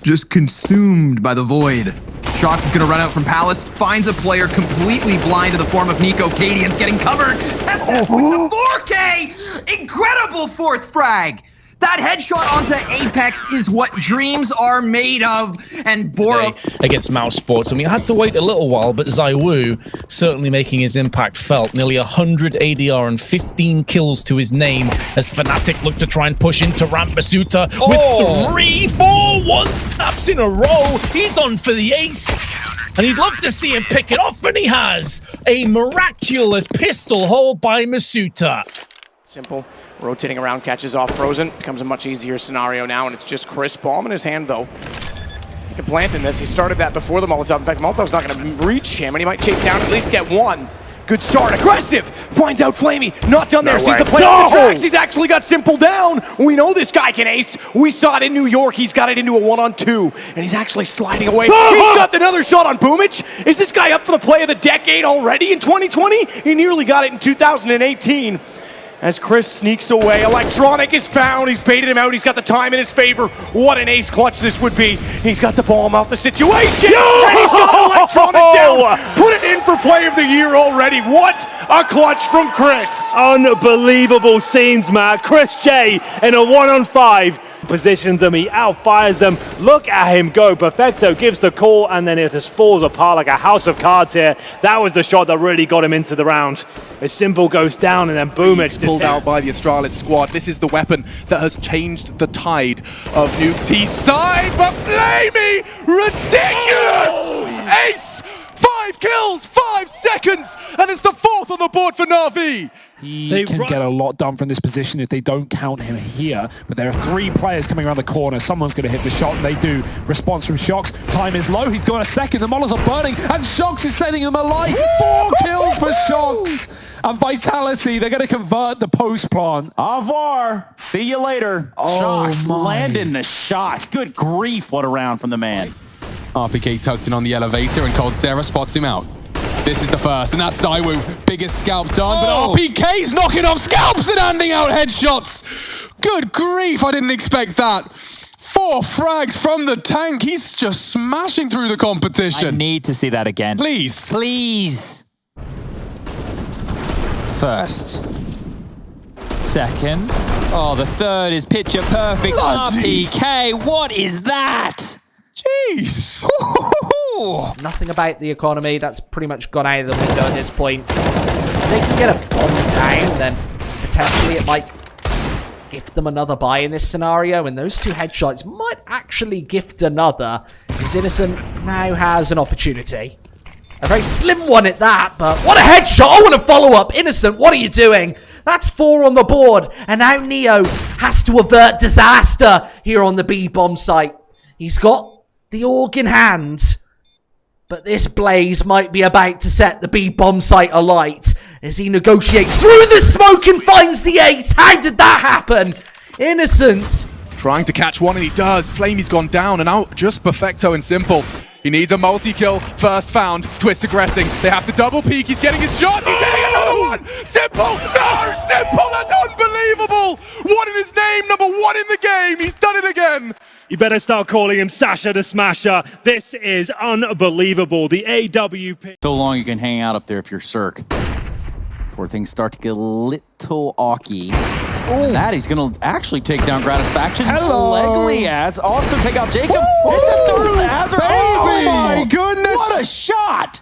Just consumed by the void. Shox is going to run out from Palace, finds a player completely blind in the form of Nico. Cadian's getting covered. Test with the 4K! Incredible fourth frag! That headshot onto Apex is what dreams are made of. And Boro against Mouse Sports, and we had to wait a little while, but ZywOo certainly making his impact felt. Nearly 100 ADR and 15 kills to his name as Fnatic looked to try and push into Ramp Masuta with 3, 4, 1 taps in a row. He's on for the ace. And he'd love to see him pick it off, and he has a miraculous pistol hold by Masuta. Simple. Rotating around, catches off Frozen. Becomes a much easier scenario now, and it's just Chris. Bomb in his hand, though. He can plant in this. He started that before the Molotov. In fact, Molotov's not going to reach him, and he might chase down, at least get one. Good start. Aggressive. Finds out Flamey. Not done there. Sees the play on the tracks. He's actually got Simple down. We know this guy can ace. We saw it in New York. He's got it into a 1-on-2, and he's actually sliding away. He's got another shot on Boomich. Is this guy up for the play of the decade already in 2020? He nearly got it in 2018. As Chris sneaks away, Electronic is found. He's baited him out. He's got the time in his favor. What an ace clutch this would be. He's got the bomb off the situation. And he's got Electronic down. Put it in for play of the year already. What a clutch from Chris. Unbelievable scenes, Matt. Chris J in a 1-on-5 positions them. He outfires them. Look at him go. Perfecto gives the call, and then it just falls apart like a house of cards here. That was the shot that really got him into the round. As Simple goes down, and then Boomich pulled out by the Astralis squad. This is the weapon that has changed the tide of Nuke T's side, but Flamey, ridiculous! Ace, 5 kills, 5 seconds, and it's the 4th on the board for Na'Vi. He can get a lot done from this position if they don't count him here. But there are 3 players coming around the corner. Someone's going to hit the shot, and they do. Response from Shox. Time is low. He's got a second. The models are burning, and Shox is sending him a light. 4 kills for Shox. And Vitality, they're going to convert the post plant. Au revoir. See you later. Shox landing the shots. Good grief, what a round from the man. RPK tucked in on the elevator, and Cold Sarah spots him out. This is the first, and that's ZywOo. Biggest scalp done, but RPK's knocking off scalps and handing out headshots. Good grief, I didn't expect that. 4 frags from the tank. He's just smashing through the competition. I need to see that again. Please. Please. First. Second. Oh, the third is picture perfect. RPK, what is that? Jeez. Nothing about the economy. That's pretty much gone out of the window at this point. If they can get a bomb down, then potentially it might gift them another buy in this scenario, and those 2 headshots might actually gift another, because Innocent now has an opportunity. A very slim one at that, but what a headshot! I want to follow up. Innocent, what are you doing? That's 4 on the board. And now Neo has to avert disaster here on the B-bomb site. He's got the org in hand. But this blaze might be about to set the B-bomb site alight as he negotiates through the smoke and finds the ace. How did that happen? Innocent. Trying to catch one, and he does. Flamey's gone down, and now just Perfecto and Simple. He needs a multi-kill. First found. Twist aggressing. They have to double peek. He's getting his shot. He's hitting another one. Simple. No, Simple. That's unbelievable. What in his name? Number 1 in the game. He's done it again. You better start calling him Sasha the Smasher. This is unbelievable. The AWP. So long you can hang out up there if you're Cirque. Before things start to get a little awky. And that he's going to actually take down Gratisfaction. Legally as also take out Jacob. It's a third Azure. Oh my goodness. What a shot.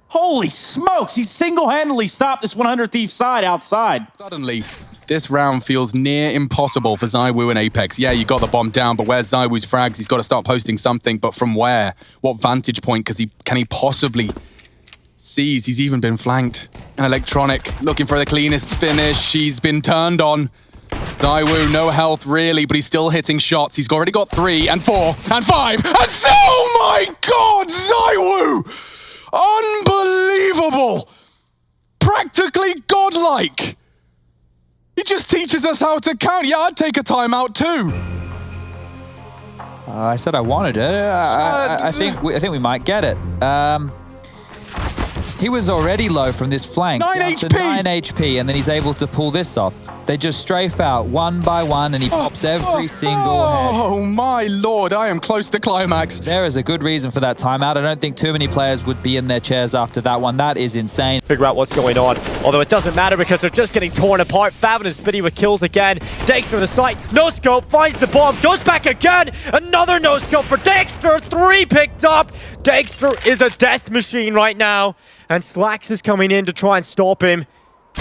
Holy smokes. He single-handedly stopped this 100 Thief side outside. Suddenly, this round feels near impossible for ZywOo and Apex. Yeah, you got the bomb down, but where's ZywOo's frags? He's got to start posting something, but from where? What vantage point can he possibly seize? He's even been flanked. Electronic looking for the cleanest finish. He's been turned on. ZywOo, no health really, but he's still hitting shots. He's already got 3 and 4 and 5 and oh my god, ZywOo! Unbelievable! Practically godlike! He just teaches us how to count. Yeah, I'd take a timeout too. I said I wanted it. I think we might get it. He was already low from this flank. 9 HP! 9 HP, and then he's able to pull this off. They just strafe out 1 by 1, and he pops every single head. Oh my lord, I am close to climax. There is a good reason for that timeout. I don't think too many players would be in their chairs after that one. That is insane. Figure out what's going on. Although it doesn't matter because they're just getting torn apart. Favin and Spitty with kills again. Dexter the site. No scope. Finds the bomb. Goes back again. Another no scope for Dexter. 3 picked up. Dexter is a death machine right now. And Slacks is coming in to try and stop him.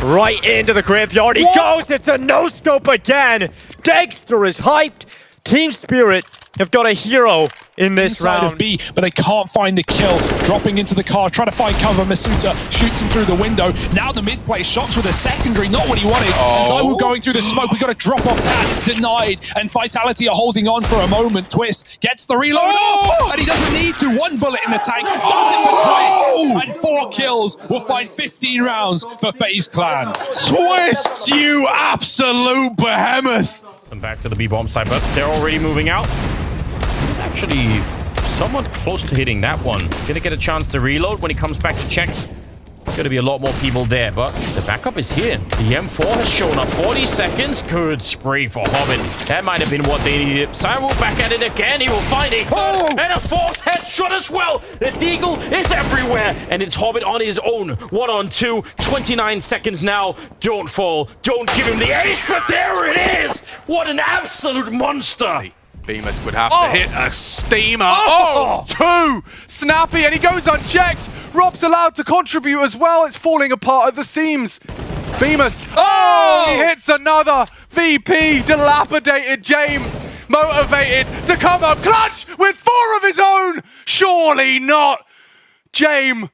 Right into the graveyard. He goes. It's a no scope again. Dexter is hyped. Team Spirit have got a hero in this round. Of B, but they can't find the kill. Dropping into the car, trying to find cover. Masuta shoots him through the window. Now the mid play shots with a secondary, not what he wanted. ZywOo going through the smoke. We got to drop off that. Denied. And Vitality are holding on for a moment. Twist gets the reload off, and he doesn't need to. 1 bullet in the tank. Does it for Twist. And 4 kills will find 15 rounds for FaZe Clan. Twist, you absolute behemoth. And back to the B-bomb side, but they're already moving out. He's actually somewhat close to hitting that one. Gonna get a chance to reload when he comes back to check. Gonna be a lot more people there, but the backup is here. The M4 has shown up. 40 seconds. Good spray for Hobbit. That might have been what they needed. ZywOo back at it again. He will find a third and a 4th headshot as well. The Deagle is everywhere, and it's Hobbit on his own. 1 on 2. 29 seconds now. Don't fall. Don't give him the ace, but there it is. What an absolute monster. Bemis would have to hit a steamer. 2! Snappy, and he goes unchecked. Rob's allowed to contribute as well. It's falling apart at the seams. Bemis. He hits another. VP, dilapidated James. Motivated to come up clutch with 4 of his own. Surely not. James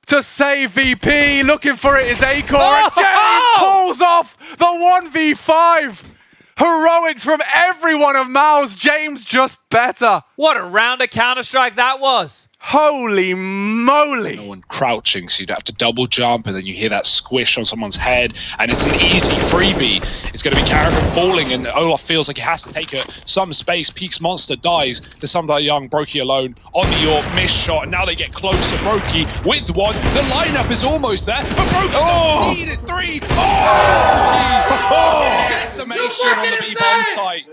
to save VP. Looking for it is Acor. And James pulls off the 1v5. Heroics from everyone of Mao's. James just better. What a round of Counter-Strike that was. Holy moly. No one crouching, so you'd have to double jump, and then you hear that squish on someone's head, and it's an easy freebie. It's going to be Carrigan falling, and Olaf feels like he has to take some space. Peaks Monster dies. There's some young Brokey alone on the York. Missed shot, and now they get closer. Brokey with 1. The lineup is almost there, but Brokey doesn't need it. 3. Decimation on the B-bomb site.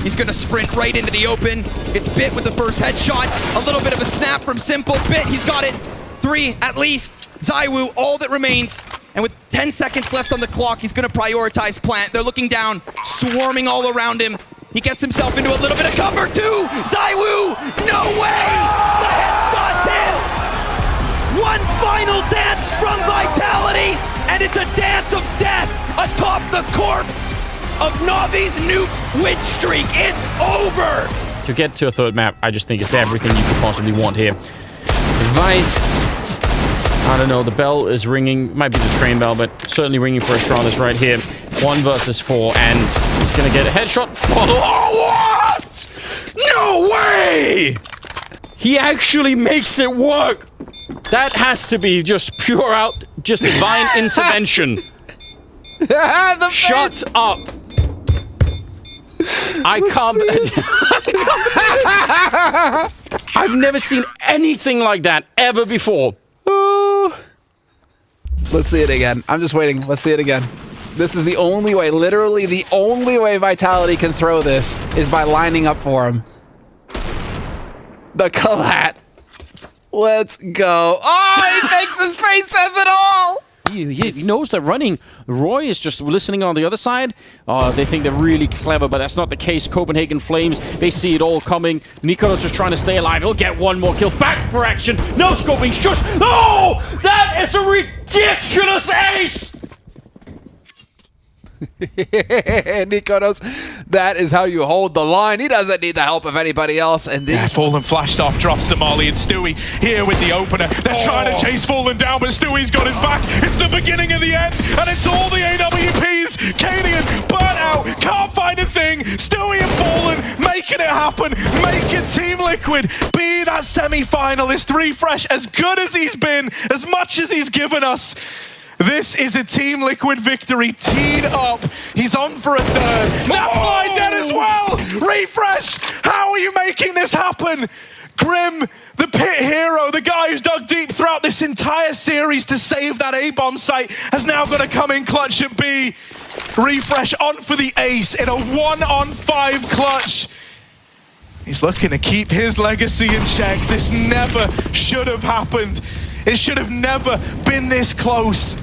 He's gonna sprint right into the open. It's Bit with the first headshot. A little bit of a snap from Simple. Bit, he's got it. 3 at least. ZywOo, all that remains. And with 10 seconds left on the clock, he's gonna prioritize plant. They're looking down, swarming all around him. He gets himself into a little bit of cover too. ZywOo, no way! The headshot's his! One final dance from Vitality, and it's a dance of death atop the corpse of Navi's nuke win streak. It's over! To get to a 3rd map, I just think it's everything you could possibly want here. Vice I don't know, the bell is ringing. Might be the train bell, but certainly ringing for Astralis right here. 1 versus 4, and he's gonna get a headshot. Follow. Oh, what? No way! He actually makes it work. That has to be just pure out, just divine intervention. Shut up. I can't. I've never seen anything like that ever before. Let's see it again. I'm just waiting. Let's see it again. This is the only way, literally the only way Vitality can throw this is by lining up for him. The collat. Let's go. Oh, he thinks his face says it all. He knows they're running. Roy is just listening on the other side. They think they're really clever, but that's not the case. Copenhagen Flames, they see it all coming. Niko's just trying to stay alive. He'll get one more kill. Back for action. No scoping. Shush. Oh! That is a ridiculous ace! Nico knows that is how you hold the line. He doesn't need the help of anybody else. And yeah, Fallen flashed off, drops Somali, and Stewie here with the opener. They're trying to chase Fallen down, but Stewie's got his back. It's the beginning of the end, and it's all the AWPs. Cadian, burnt out, can't find a thing. Stewie and Fallen making it happen, making Team Liquid be that semi-finalist. Refresh, as good as he's been, as much as he's given us, this is a Team Liquid victory, teed up. He's on for a third. Napfly dead as well. Refresh, how are you making this happen? Grim, the pit hero, the guy who's dug deep throughout this entire series to save that A-bomb site, has now got to come in clutch at B. Refresh on for the ace in a 1-on-5 clutch. He's looking to keep his legacy in check. This never should have happened. It should have never been this close.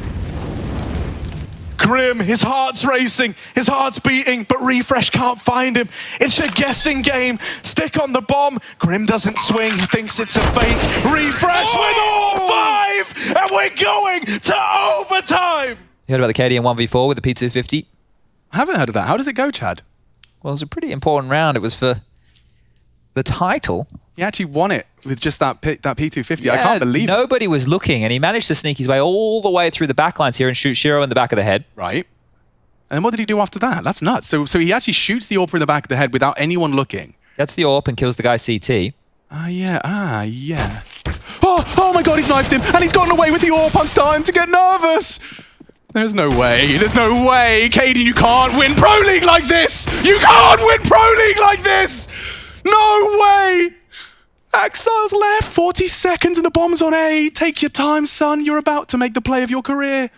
Grim, his heart's racing, his heart's beating, but Refresh can't find him. It's a guessing game. Stick on the bomb. Grim doesn't swing. He thinks it's a fake. Refresh with all 5, and we're going to overtime. You heard about the KD in 1v4 with the P250? I haven't heard of that. How does it go, Chad? Well, it was a pretty important round. It was for the title. He actually won it with just that P250. Yeah, I can't believe it. Nobody was looking, and he managed to sneak his way all the way through the backlines here and shoot Shiro in the back of the head. Right. And what did he do after that? That's nuts. So he actually shoots the AWP in the back of the head without anyone looking. That's the AWP and kills the guy CT. Yeah. Oh my god, he's knifed him, and he's gotten away with the AWP. I'm starting to get nervous. There's no way. There's no way. Katie, you can't win Pro League like this. You can't win Pro League like this. No way. Axile's left, 40 seconds and the bomb's on A. Take your time, son. You're about to make the play of your career.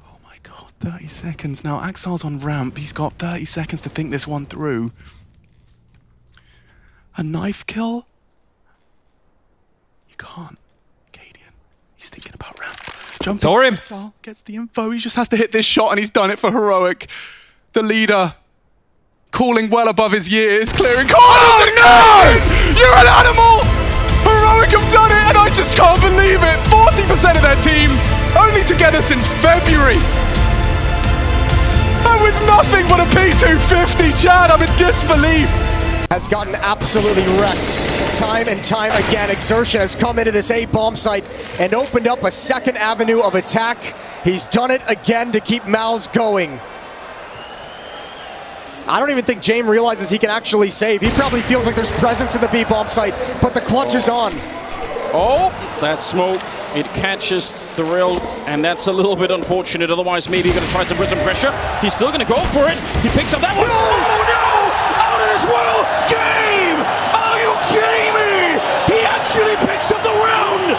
Oh my god, 30 seconds. Now, Axile's on ramp. He's got 30 seconds to think this one through. A knife kill? You can't. Cadian, he's thinking about ramp. Jumping. Saw him. Axile gets the info. He just has to hit this shot and he's done it for Heroic. The leader. Calling well above his years, clearing corners. Oh no! You're an animal! Heroic have done it, and I just can't believe it. 40% of their team, only together since February. And with nothing but a P250, Chad, I'm in disbelief. Has gotten absolutely wrecked time and time again. Exertion has come into this A-bomb site and opened up a second avenue of attack. He's done it again to keep Mal's going. I don't even think James realizes he can actually save. He probably feels like there's presence in the B-bomb site, but the clutch is on. Oh, that smoke, it catches the rail, and that's a little bit unfortunate. Otherwise, maybe he's going to try to put some pressure. He's still going to go for it. He picks up that one. Oh, no! Out of this world! Game! Are you kidding me? He actually picks up the round!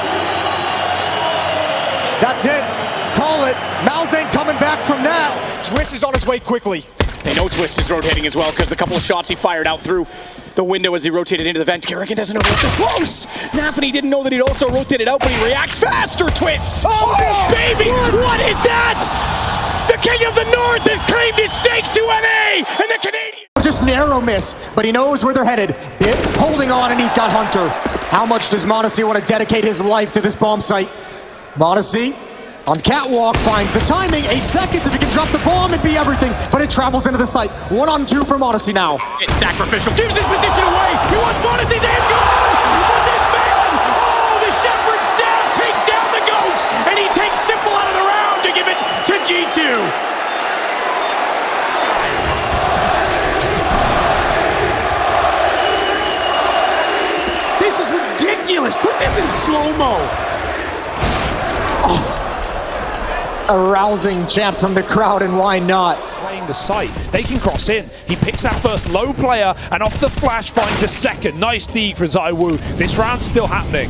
That's it. Call it. Mal's ain't coming back from that. Twist is on his way quickly. They know Twist is rotating as well because the couple of shots he fired out through the window as he rotated into the vent. Kerrigan doesn't know that this close. Nafany didn't know that he'd also rotated out, but he reacts faster, Twist. Oh baby, what is that? The King of the North has claimed his stake to NA, and the Canadian. Just narrow miss, but he knows where they're headed. Bit holding on, and he's got Hunter. How much does Modesty want to dedicate his life to this bomb site? Modesty on catwalk finds the timing. 8 seconds if he can drop the bomb and be everything, but it travels into the site. 1-on-2 for Modesty now. It's sacrificial. Gives his position away. He wants Modesty's hand gone, but Simple out of the round to give it to G2. This is ridiculous. Put this in slow-mo. A rousing chant from the crowd, and why not? Playing the site, they can cross in. He picks that first low player, and off the flash finds a second. Nice D for ZywOo. This round's still happening.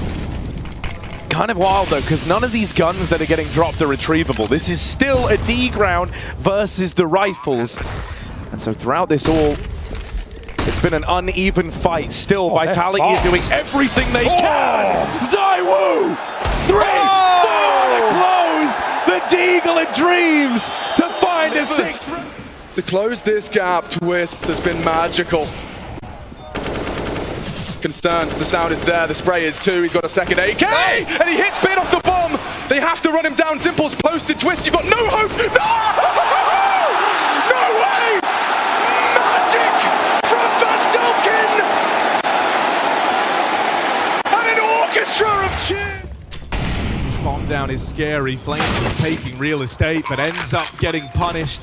Kind of wild though, because none of these guns that are getting dropped are retrievable. This is still a D ground versus the rifles. And so throughout this all, it's been an uneven fight. Still, Vitality is doing everything they can. ZywOo! 3! To close the Deagle of Dreams to find a 6. To close this gap, Twist has been magical. Concerned, the sound is there, the spray is too, he's got a second AK, and he hits Bit off the bomb! They have to run him down, Simple's posted, Twist, you've got no hope! No! No way! Magic from Van Delkin! And an orchestra of cheer! This bomb down is scary. Flames is taking real estate, but ends up getting punished.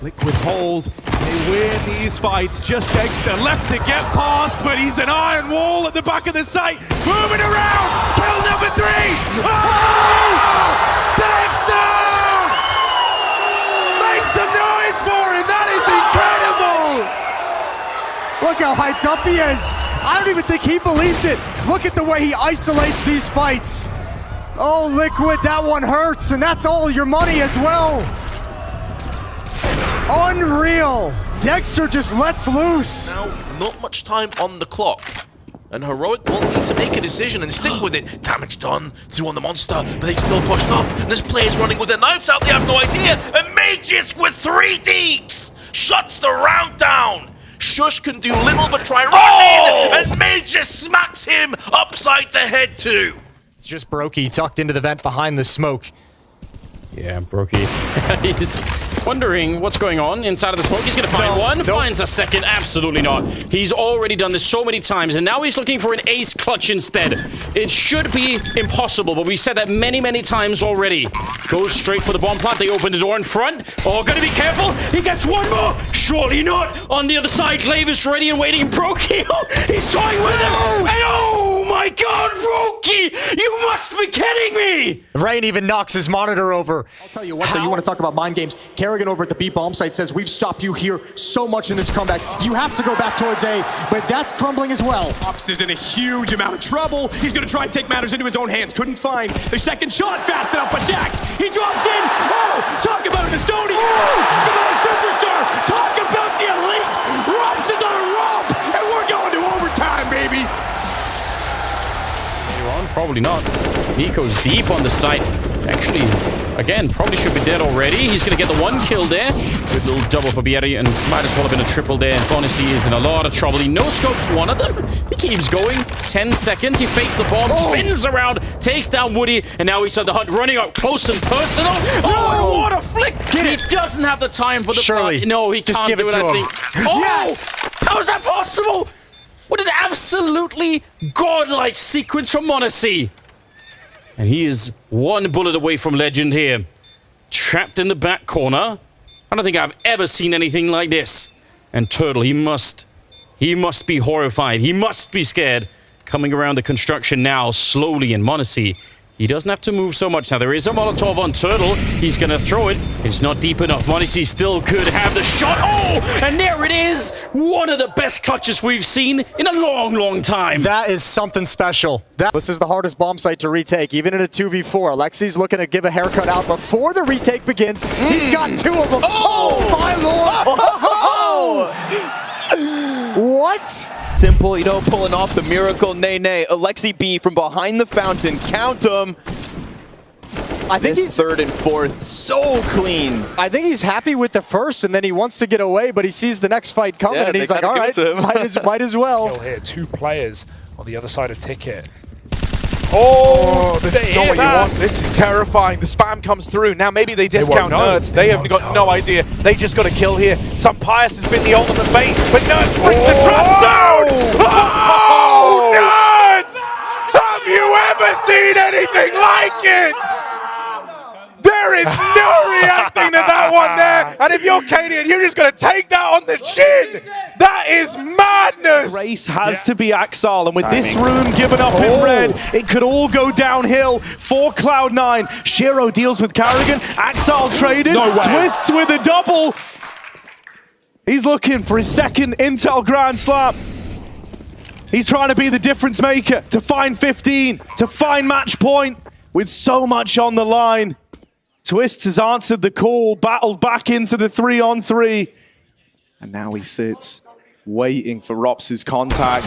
Liquid hold. They win these fights. Just Dexter left to get past, but he's an iron wall at the back of the site. Moving around. Kill number 3. Oh! Dexter! Make some noise for him. That is incredible. Look how hyped up he is. I don't even think he believes it. Look at the way he isolates these fights. Oh, Liquid, that one hurts, and that's all your money as well. Unreal. Dexter just lets loose. Now, not much time on the clock. And Heroic will need to make a decision and stick with it. Damage done, through on the monster, but they've still pushed up. And this player's running with their knives out, they have no idea. And Magus with 3 deeks shuts the round down. Shush can do little but try running, and Magus smacks him upside the head too. It's just Brokey tucked into the vent behind the smoke. Yeah, Brokey. He's wondering what's going on inside of the smoke. He's going to find one, finds a second. Absolutely not. He's already done this so many times, and now he's looking for an ace clutch instead. It should be impossible, but we said that many, many times already. Goes straight for the bomb plant. They open the door in front. Oh, gotta be careful. He gets one more. Surely not. On the other side, Glaive is ready and waiting. Brokey, he's toying with him. And oh my God, Brokey, you must be kidding me. Rain even knocks his monitor over. I'll tell you what, though, you want to talk about mind games. Kerrigan over at the B bomb site says, we've stopped you here so much in this comeback. You have to go back towards A, but that's crumbling as well. Ops is in a huge amount of trouble. He's going to try and take matters into his own hands. Couldn't find the second shot fast enough, but Jax, he drops in. Oh, talk about an Estonian. Talk about a superstar. Talk about the elite. Rops is on a rope, and we're going to overtime, baby. Probably not. Nico's deep on the site. Actually, again, probably should be dead already. He's going to get the 1 kill there. Good little double for Bieri, and might as well have been a triple there. And Bonacy is in a lot of trouble. He no-scopes one of them. He keeps going. 10 seconds. He fakes the bomb, spins around, takes down Woody, and now he's on the hunt, running up close and personal. Oh, what a flick! He doesn't have the time for the Surely. No, he Just can't give do it it, to I him. think. Oh! Yes! How is that possible? What an absolutely godlike sequence from Monacy. And he is 1 bullet away from legend here. Trapped in the back corner. I don't think I've ever seen anything like this. And Turtle, he must be horrified. He must be scared. Coming around the construction now, slowly, and Monacy, he doesn't have to move so much. Now, there is a Molotov on Turtle. He's going to throw it. It's not deep enough. Monacy still could have the shot. Oh, and there it is. One of the best clutches we've seen in a long, long time. That is something special. This is the hardest bomb site to retake, even in a 2v4. Alexi's looking to give a haircut out before the retake begins. He's got 2 of them. Oh, my lord. What? Simple, pulling off the miracle. Nay. Alexi B from behind the fountain. Count them. I think he's 3rd and 4th. So clean. I think he's happy with the first, and then he wants to get away, but he sees the next fight coming, and he's like, all right, might as well. Kill here, 2 players on the other side of Ticket. Oh, this is not what you want. This is terrifying. The spam comes through. Now maybe they discount Nerds. They have got no idea. They just got a kill here. Some Pius has been the ultimate bait, but Nerds brings the drop zone! Oh, Nerds! Have you ever seen anything like it? There is no reacting to that one there. And if you're Cadian, you're just going to take that on the chin. That is madness. Race has to be Axal. And with this room given up in red, it could all go downhill for Cloud9. Shiro deals with Carrigan. Axal traded. Twists with a double. He's looking for his second Intel Grand Slam. He's trying to be the difference maker, to find 15, to find match point with so much on the line. Twist has answered the call, battled back into the 3-on-3. And now he sits, waiting for Rops's contact.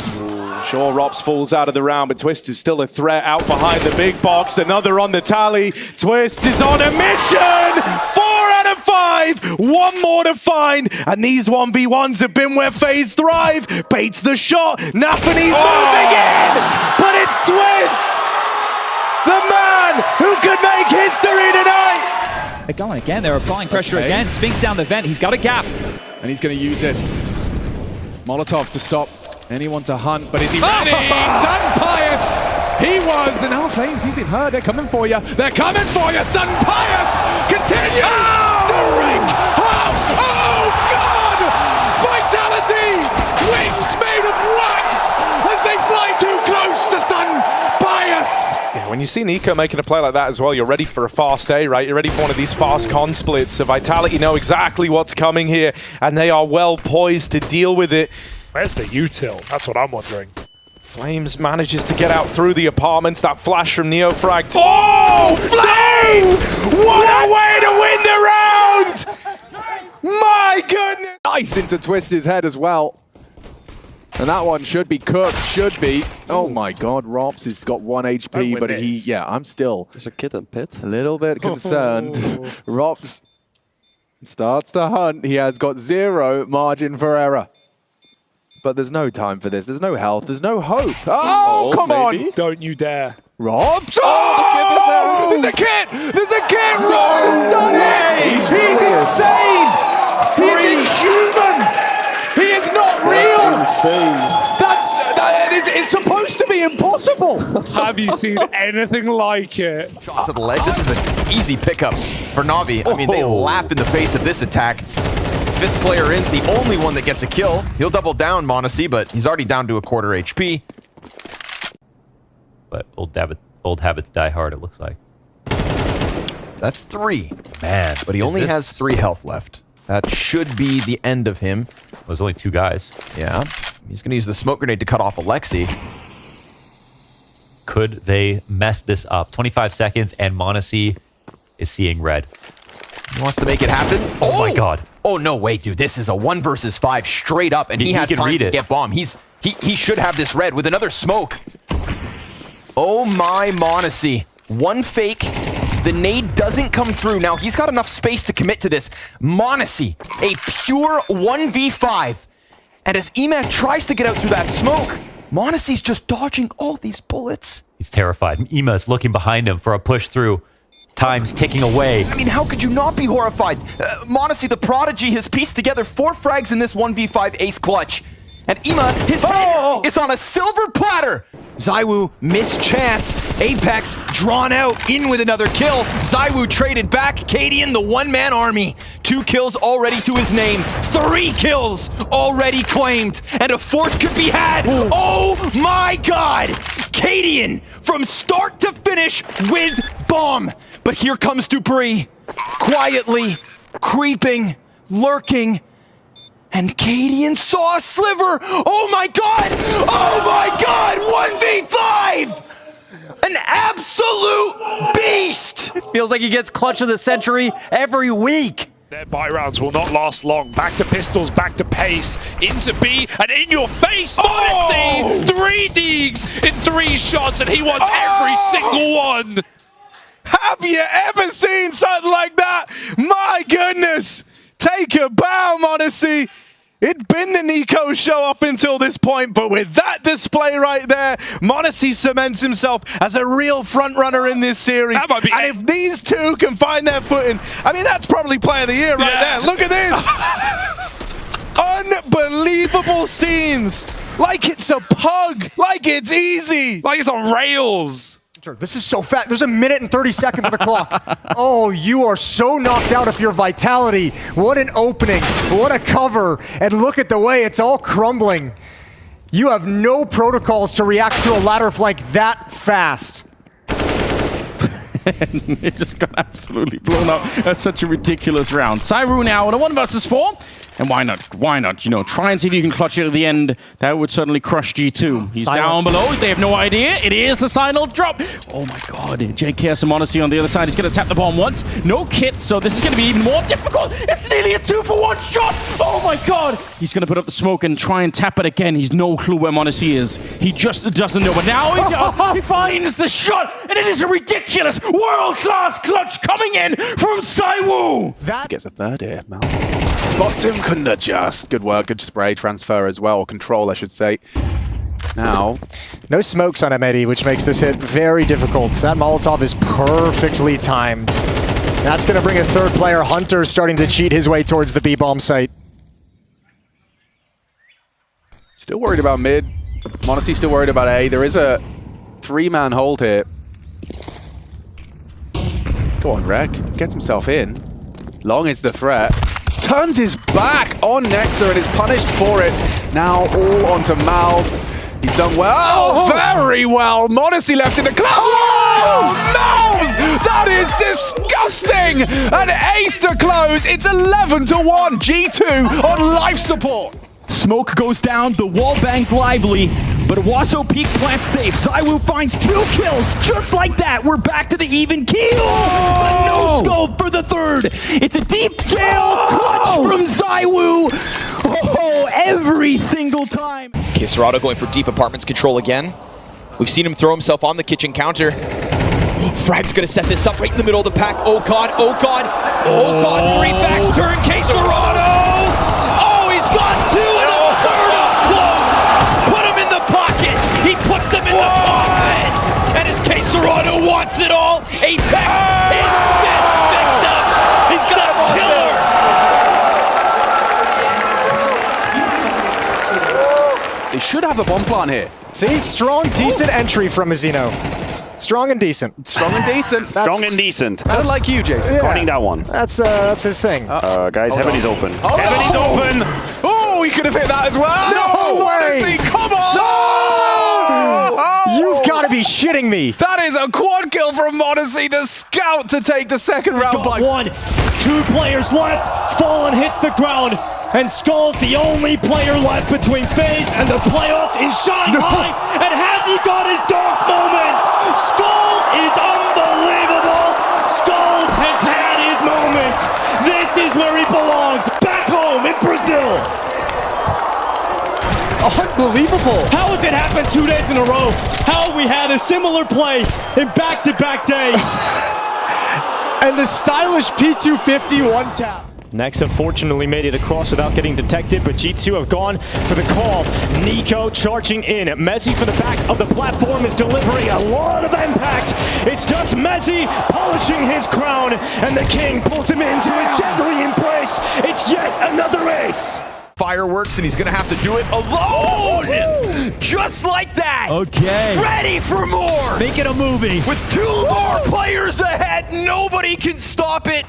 Sure, Rops falls out of the round, but Twist is still a threat out behind the big box. Another on the tally. Twist is on a mission! 4 out of 5! One more to find. And these 1v1s have been where FaZe thrive. Baits the shot. Nafany's moving in! But it's Twist! The man who could make history tonight! They're going again. They're applying pressure again. Spinks down the vent. He's got a gap. And he's going to use it. Molotov to stop anyone to hunt, but is he ready? Sun Pius! He was, and now Flames, he's been hurt. They're coming for you. They're coming for you. Sun Pius continues to wreak house. Oh, God! Vitality! Wings made of wax as they fly too close to Sun Pius. Yeah, when you see Nico making a play like that as well, you're ready for a fast A, right? You're ready for one of these fast con splits. So Vitality know exactly what's coming here, and they are well poised to deal with it. Where's the util? That's what I'm wondering. Flames manages to get out through the apartments. That flash from Neofrag. Oh, Flames! What a way to win the round! My goodness! Nice into Twist's head as well. And that one should be cooked, should be. Oh my God, Rops has got 1 HP, but I'm still There's a kid in pit. a little bit concerned. Rops starts to hunt. He has got 0 margin for error. But there's no time for this. There's no health. There's no hope. Oh, come on! Don't you dare. Rops! Oh! There's a kit! There's a kit! Rops has done it! He's insane! He's inhuman! He is not real! It's supposed to be impossible! Have you seen anything like it? Shot to the leg. This is an easy pickup for Na'Vi. I mean, they laugh in the face of this attack. 5th player in's the only one that gets a kill. He'll double down m0NESY, but he's already down to a quarter HP. But old habits die hard, it looks like. That's 3. Man. But he only has 3 health left. That should be the end of him. There's only 2 guys. Yeah. He's going to use the smoke grenade to cut off Alexi. Could they mess this up? 25 seconds and m0NESY is seeing red. He wants to make it happen. Oh my God. Oh, no, wait, dude. This is a 1 versus 5 straight up, and he has can time read to it. get bomb. He should have this red with another smoke. Oh my m0NESY. 1 fake. The nade doesn't come through. Now, he's got enough space to commit to this. m0NESY, a pure 1v5. And as Emat tries to get out through that smoke, m0NESY's just dodging all these bullets. He's terrified. Ema's looking behind him for a push through. Time's ticking away. I mean, how could you not be horrified? m0NESY, the prodigy, has pieced together 4 frags in this 1v5 ace clutch. And Ema, his head is on a silver platter. ZywOo, missed chance. Apex drawn out, in with another kill. ZywOo traded back. Cadian, the one-man army. 2 kills already to his name. 3 kills already claimed. And a 4th could be had. Ooh. Oh my God! Cadian, from start to finish with bomb. But here comes Dupree. Quietly, creeping, lurking. And Cadian saw a sliver! Oh my God! Oh my God! 1v5! An absolute beast! It feels like he gets clutch of the century every week. Their buy rounds will not last long. Back to pistols, back to pace, into B, and in your face, m0NESY! 3 digs in 3 shots, and he wants every single one! Have you ever seen something like that? My goodness! Take a bow, m0NESY. It'd been the Nico show up until this point, but with that display right there, m0NESY cements himself as a real frontrunner in this series. And if these 2 can find their footing, I mean, that's probably player of the year right there. Look at this. Unbelievable scenes. Like it's a pug. Like it's easy. Like it's on rails. This is so fast. There's a minute and 30 seconds on the clock. Oh, you are so knocked out of your vitality. What an opening. What a cover. And look at the way it's all crumbling. You have no protocols to react to a ladder flank that fast. It just got absolutely blown up. That's such a ridiculous round. Cyrus now in a 1 versus 4. And why not? Why not? You know, try and see if you can clutch it at the end. That would certainly crush G2. He's down below. They have no idea. It is the final drop. Oh my god. JKS and Monacy on the other side. He's going to tap the bomb once. No kit, so this is going to be even more difficult. It's nearly a 2-for-1 shot. Oh my god. He's going to put up the smoke and try and tap it again. He's no clue where Monacy is. He just doesn't know. But now he does. He finds the shot. And it is a ridiculous world-class clutch coming in from Cywoo. That gets a third here, Mal. Spots him, couldn't adjust. Good work, good spray transfer as well, control I should say. Now, no smokes on M80, which makes this hit very difficult. That Molotov is perfectly timed. That's going to bring a third player, Hunter, starting to cheat his way towards the B-bomb site. still worried about mid. Monacy still worried about A. There is a 3-man hold here. Go on, Rek. Gets himself in. Long is the threat. Turns his back on Nexa and is punished for it. Now all onto Mouths. He's done well. Very well. Monacy left in the clouds. Mouths! That is disgusting. An ace to close. It's 11-1. G2 on life support. Smoke goes down, the wall bangs lively, but Waso Peak plants safe. Cywoo finds 2 kills, just like that. We're back to the even keel. The no-scope for the third. It's a deep jail clutch from Cywoo. Oh, every single time. Kisserado going for deep apartments control again. We've seen him throw himself on the kitchen counter. Frag's gonna set this up right in the middle of the pack. Oh god, oh god, oh god, great backs turn, Kisserado! Oh, he's got 2 and a third up close! Put him in the pocket! He puts him in the pocket! And as Kisserado wants it all, Apex is victim! He's got a killer! They should have a bomb plant here. See, strong, decent entry from Mizzino. Strong and decent. Strong and decent. Strong and decent. Kind of like you, Jason. Yeah. Guarding that one. That's his thing. Guys, Heaven is open. Oh, Heaven is open! Oh, he could have hit that as well. No way! Honestly, come on! No! Oh! You've got to be shitting me. That is a quad kill from Monacy, the scout, to take the second round. Got 1, 2 players left. Fallen hits the ground. And Skull's the only player left between FaZe and the playoffs in Shanghai. And has he got his dark moment? Skulls is unbelievable. Skulls has had his moments. This is where he belongs, back home in Brazil. Unbelievable. How has it happened 2 days in a row? How have we had a similar play in back-to-back days? And the stylish P250 one-tap. Nexa fortunately made it across without getting detected, but G2 have gone for the call. Nico charging in. Messi from the back of the platform is delivering a lot of impact. It's just Messi polishing his crown, and the king pulls him into his deadly embrace. It's yet another ace. Fireworks, and he's gonna have to do it alone! Just like that! Okay. Ready for more! Make it a movie. With 2 more players ahead, nobody can stop it!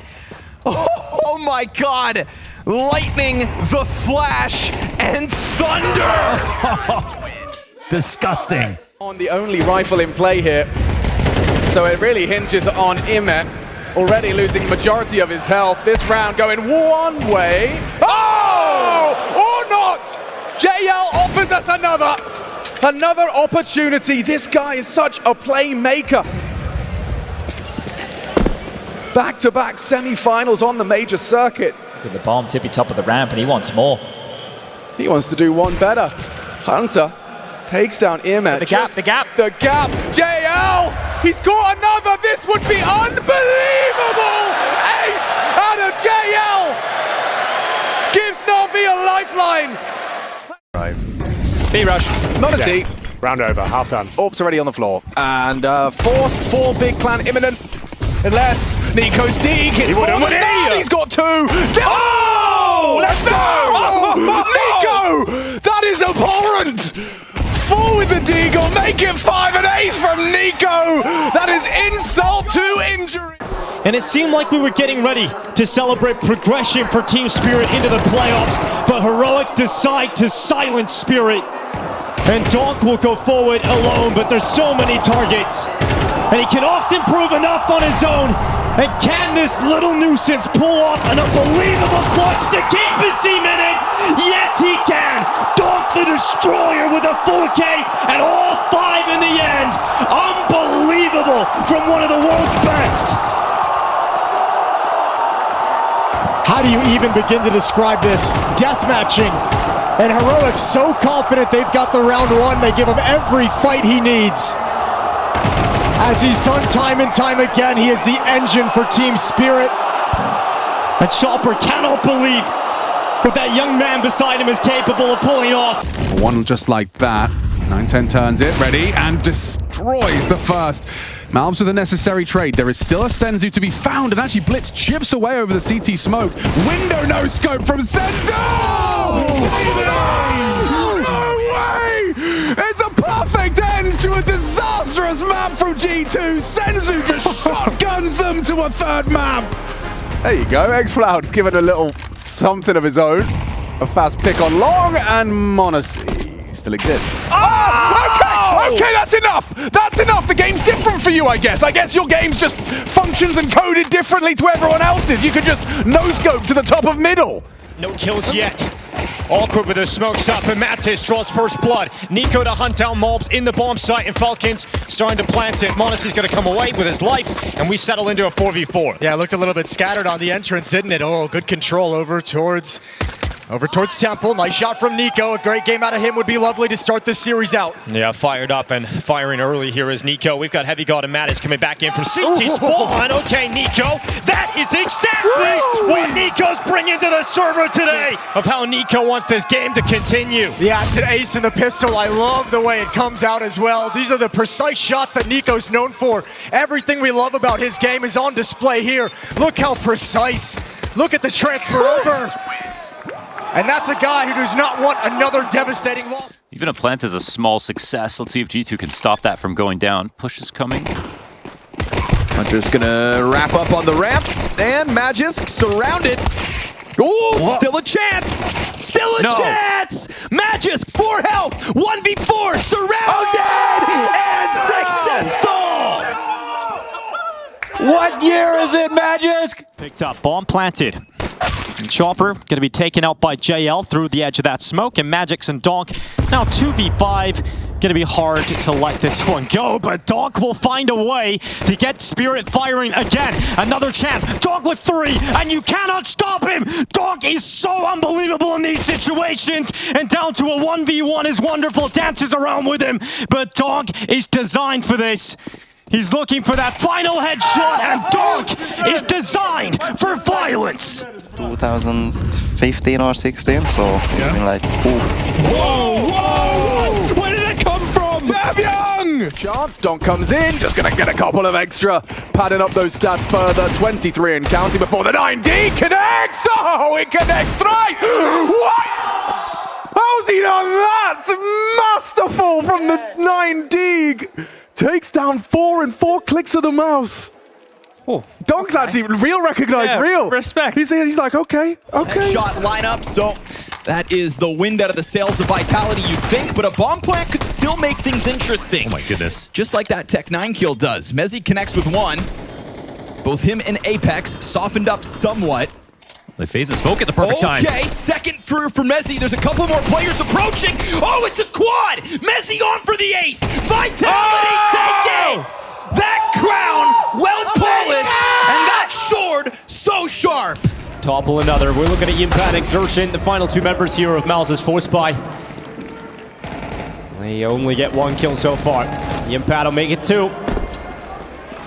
Oh my god! Lightning, the Flash, and Thunder! Disgusting. On the only rifle in play here. So it really hinges on Imet, already losing majority of his health. This round going one way. Oh! Or not! JL offers us another opportunity. This guy is such a playmaker. Back-to-back semi-finals on the major circuit. Look at the bomb, tippy top of the ramp, and he wants more. He wants to do one better. Hunter takes down Imet. The gap. The gap, JL! He's got another! This would be unbelievable! Ace out of JL! Gives Na'Vi a lifeline! Right. B-rush. Monacy. Okay. Round over, half done. Orb's already on the floor. And 4 big clan imminent. Unless Nico's D gets more than that. He's got 2. Oh! Let's go! Oh, Nico! That is abhorrent! 4 with the Deagle. make it 5 and ace from Nico. That is insult to injury. And it seemed like we were getting ready to celebrate progression for Team Spirit into the playoffs, but Heroic decide to silence Spirit. And Donk will go forward alone, but there's so many targets. And he can often prove enough on his own. And can this little nuisance pull off an unbelievable clutch to keep his team in it? Yes, he can! Donk the Destroyer with a 4K and all 5 in the end. Unbelievable from one of the world's best. How do you even begin to describe this? Deathmatching. And Heroic so confident they've got the round one, they give him every fight he needs. As he's done time and time again, he is the engine for Team Spirit. And Chopper cannot believe what that young man beside him is capable of pulling off. One just like that. 9-10 turns it, ready, and destroys the first. Malbs with a necessary trade. There is still a Senzu to be found, and actually Blitz chips away over the CT smoke. Window no scope from Senzu! No way! It's a perfect end to a disastrous map from G2. Senzu just shotguns them to a third map. There you go, X-Cloud's given a little something of his own. A fast pick on Long, and Monacy still exists. Okay, that's enough! That's enough! The game's different for you, I guess. I guess your game's just functions and coded differently to everyone else's. You can just no-scope to the top of middle. No kills yet. Awkward with the smokes up, and Mattis draws first blood. Nico to hunt down mobs in the bomb site, and Falcons starting to plant it. Monacy's going to come away with his life, and we settle into a 4v4. Yeah, looked a little bit scattered on the entrance, didn't it? Oh, good control over towards Temple. Nice shot from Nico. A great game out of him would be lovely to start this series out. Yeah, fired up and firing early here is Nico. We've got Heavy God and Mattis coming back in from CT spawn. Okay, Nico. That is exactly what Nico's bringing to the server today of how Nico wants this game to continue. Yeah, it's an ace in the pistol. I love the way it comes out as well. These are the precise shots that Nico's known for. Everything we love about his game is on display here. Look how precise. Look at the transfer over. And that's a guy who does not want another devastating loss. Even a plant is a small success. Let's see if G2 can stop that from going down. Push is coming. Hunter's gonna wrap up on the ramp, and Magisk surrounded. Oh, still a chance! Still a chance! Magisk, 4 health, 1v4, surrounded, and successful! What year is it, Magisk? Picked up, bomb planted. And Chopper going to be taken out by JL through the edge of that smoke, and Magix and Donk now 2v5. Going to be hard to let this one go, but Donk will find a way to get Spirit firing again. Another chance. Donk with 3, and you cannot stop him. Donk is so unbelievable in these situations, and down to a 1v1 is wonderful. Dances around with him, but Donk is designed for this. He's looking for that final headshot, and Donk is designed for violence. 2015 or 16, so it's been like, oof. Whoa! Where did it come from? Fabian! Chance, Donk comes in, just gonna get a couple of extra, padding up those stats further. 23 and counting before the 9D connects! Oh, it connects right! What? How's he done that? Masterful from the 9D! Takes down 4 in 4 clicks of the mouse. Oh, Donk's actually real recognized, real. Respect. He's like, okay. Shot lineup, so that is the wind out of the sails of Vitality, you'd think, but a bomb plant could still make things interesting. Oh my goodness. Just like that Tech 9 kill does. Mezzi connects with 1. Both him and Apex softened up somewhat. They phase the smoke at the perfect time. Okay, second for Mezzi. There's a couple more players approaching. Oh, it's a quad! Mezzi on for the ace! Vitality take it! That crown, well polished, and that sword, so sharp. Topple another. We're looking at Yimpat Exertion, the final 2 members here of Miles' force buy. They only get 1 kill so far. Yimpat will make it 2.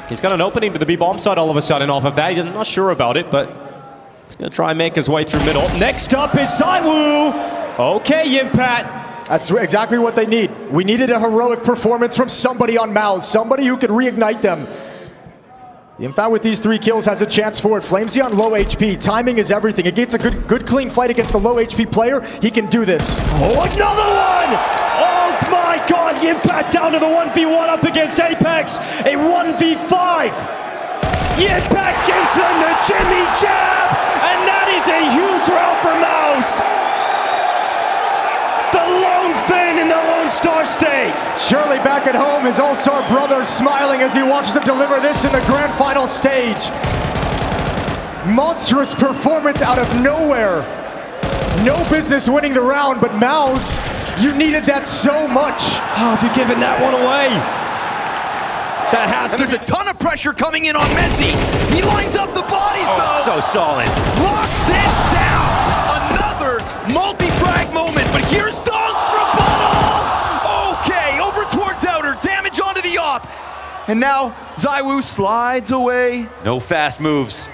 He's got an opening to the B bomb side all of a sudden off of that. He's not sure about it, but he's going to try and make his way through middle. Next up is Saiwu. Okay, Yimpat. That's exactly what they need. We needed a heroic performance from somebody on Mouse, somebody who could reignite them. Yimpat with these 3 kills has a chance for it. Flamesy on low HP. Timing is everything. It gets a good clean fight against the low HP player. He can do this. Oh, another one! Oh my God! the impact down to the 1v1 up against Apex. A 1v5. Impact gives them the Jimmy jab, and that is a huge round for Mouse. The lone Finn in the Lone Star State. Surely back at home, his all-star brother smiling as he watches him deliver this in the grand final stage. Monstrous performance out of nowhere. No business winning the round, but Mouse, you needed that so much. Oh, if you're giving that one away. That has and there's a ton of pressure coming in on Messi. He lines up the bodies, though. So solid. Locks this down. Another multi-frag moment, but here's Donk's rebuttal. Okay, over towards outer, damage onto the op. And now ZywOo slides away. No fast moves.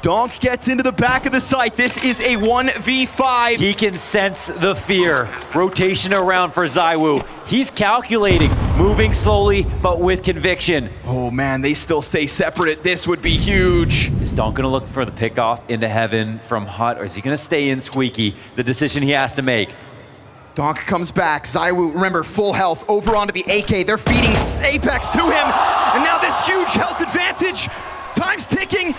Donk gets into the back of the site. This is a 1v5. He can sense the fear. Rotation around for ZywOo. He's calculating, moving slowly, but with conviction. Oh man, they still stay separate. This would be huge. Is Donk gonna look for the pickoff into heaven from Hut, or is he gonna stay in Squeaky? The decision he has to make. Donk comes back. ZywOo, remember, full health over onto the AK. They're feeding Apex to him. And now this huge health advantage. Time's ticking.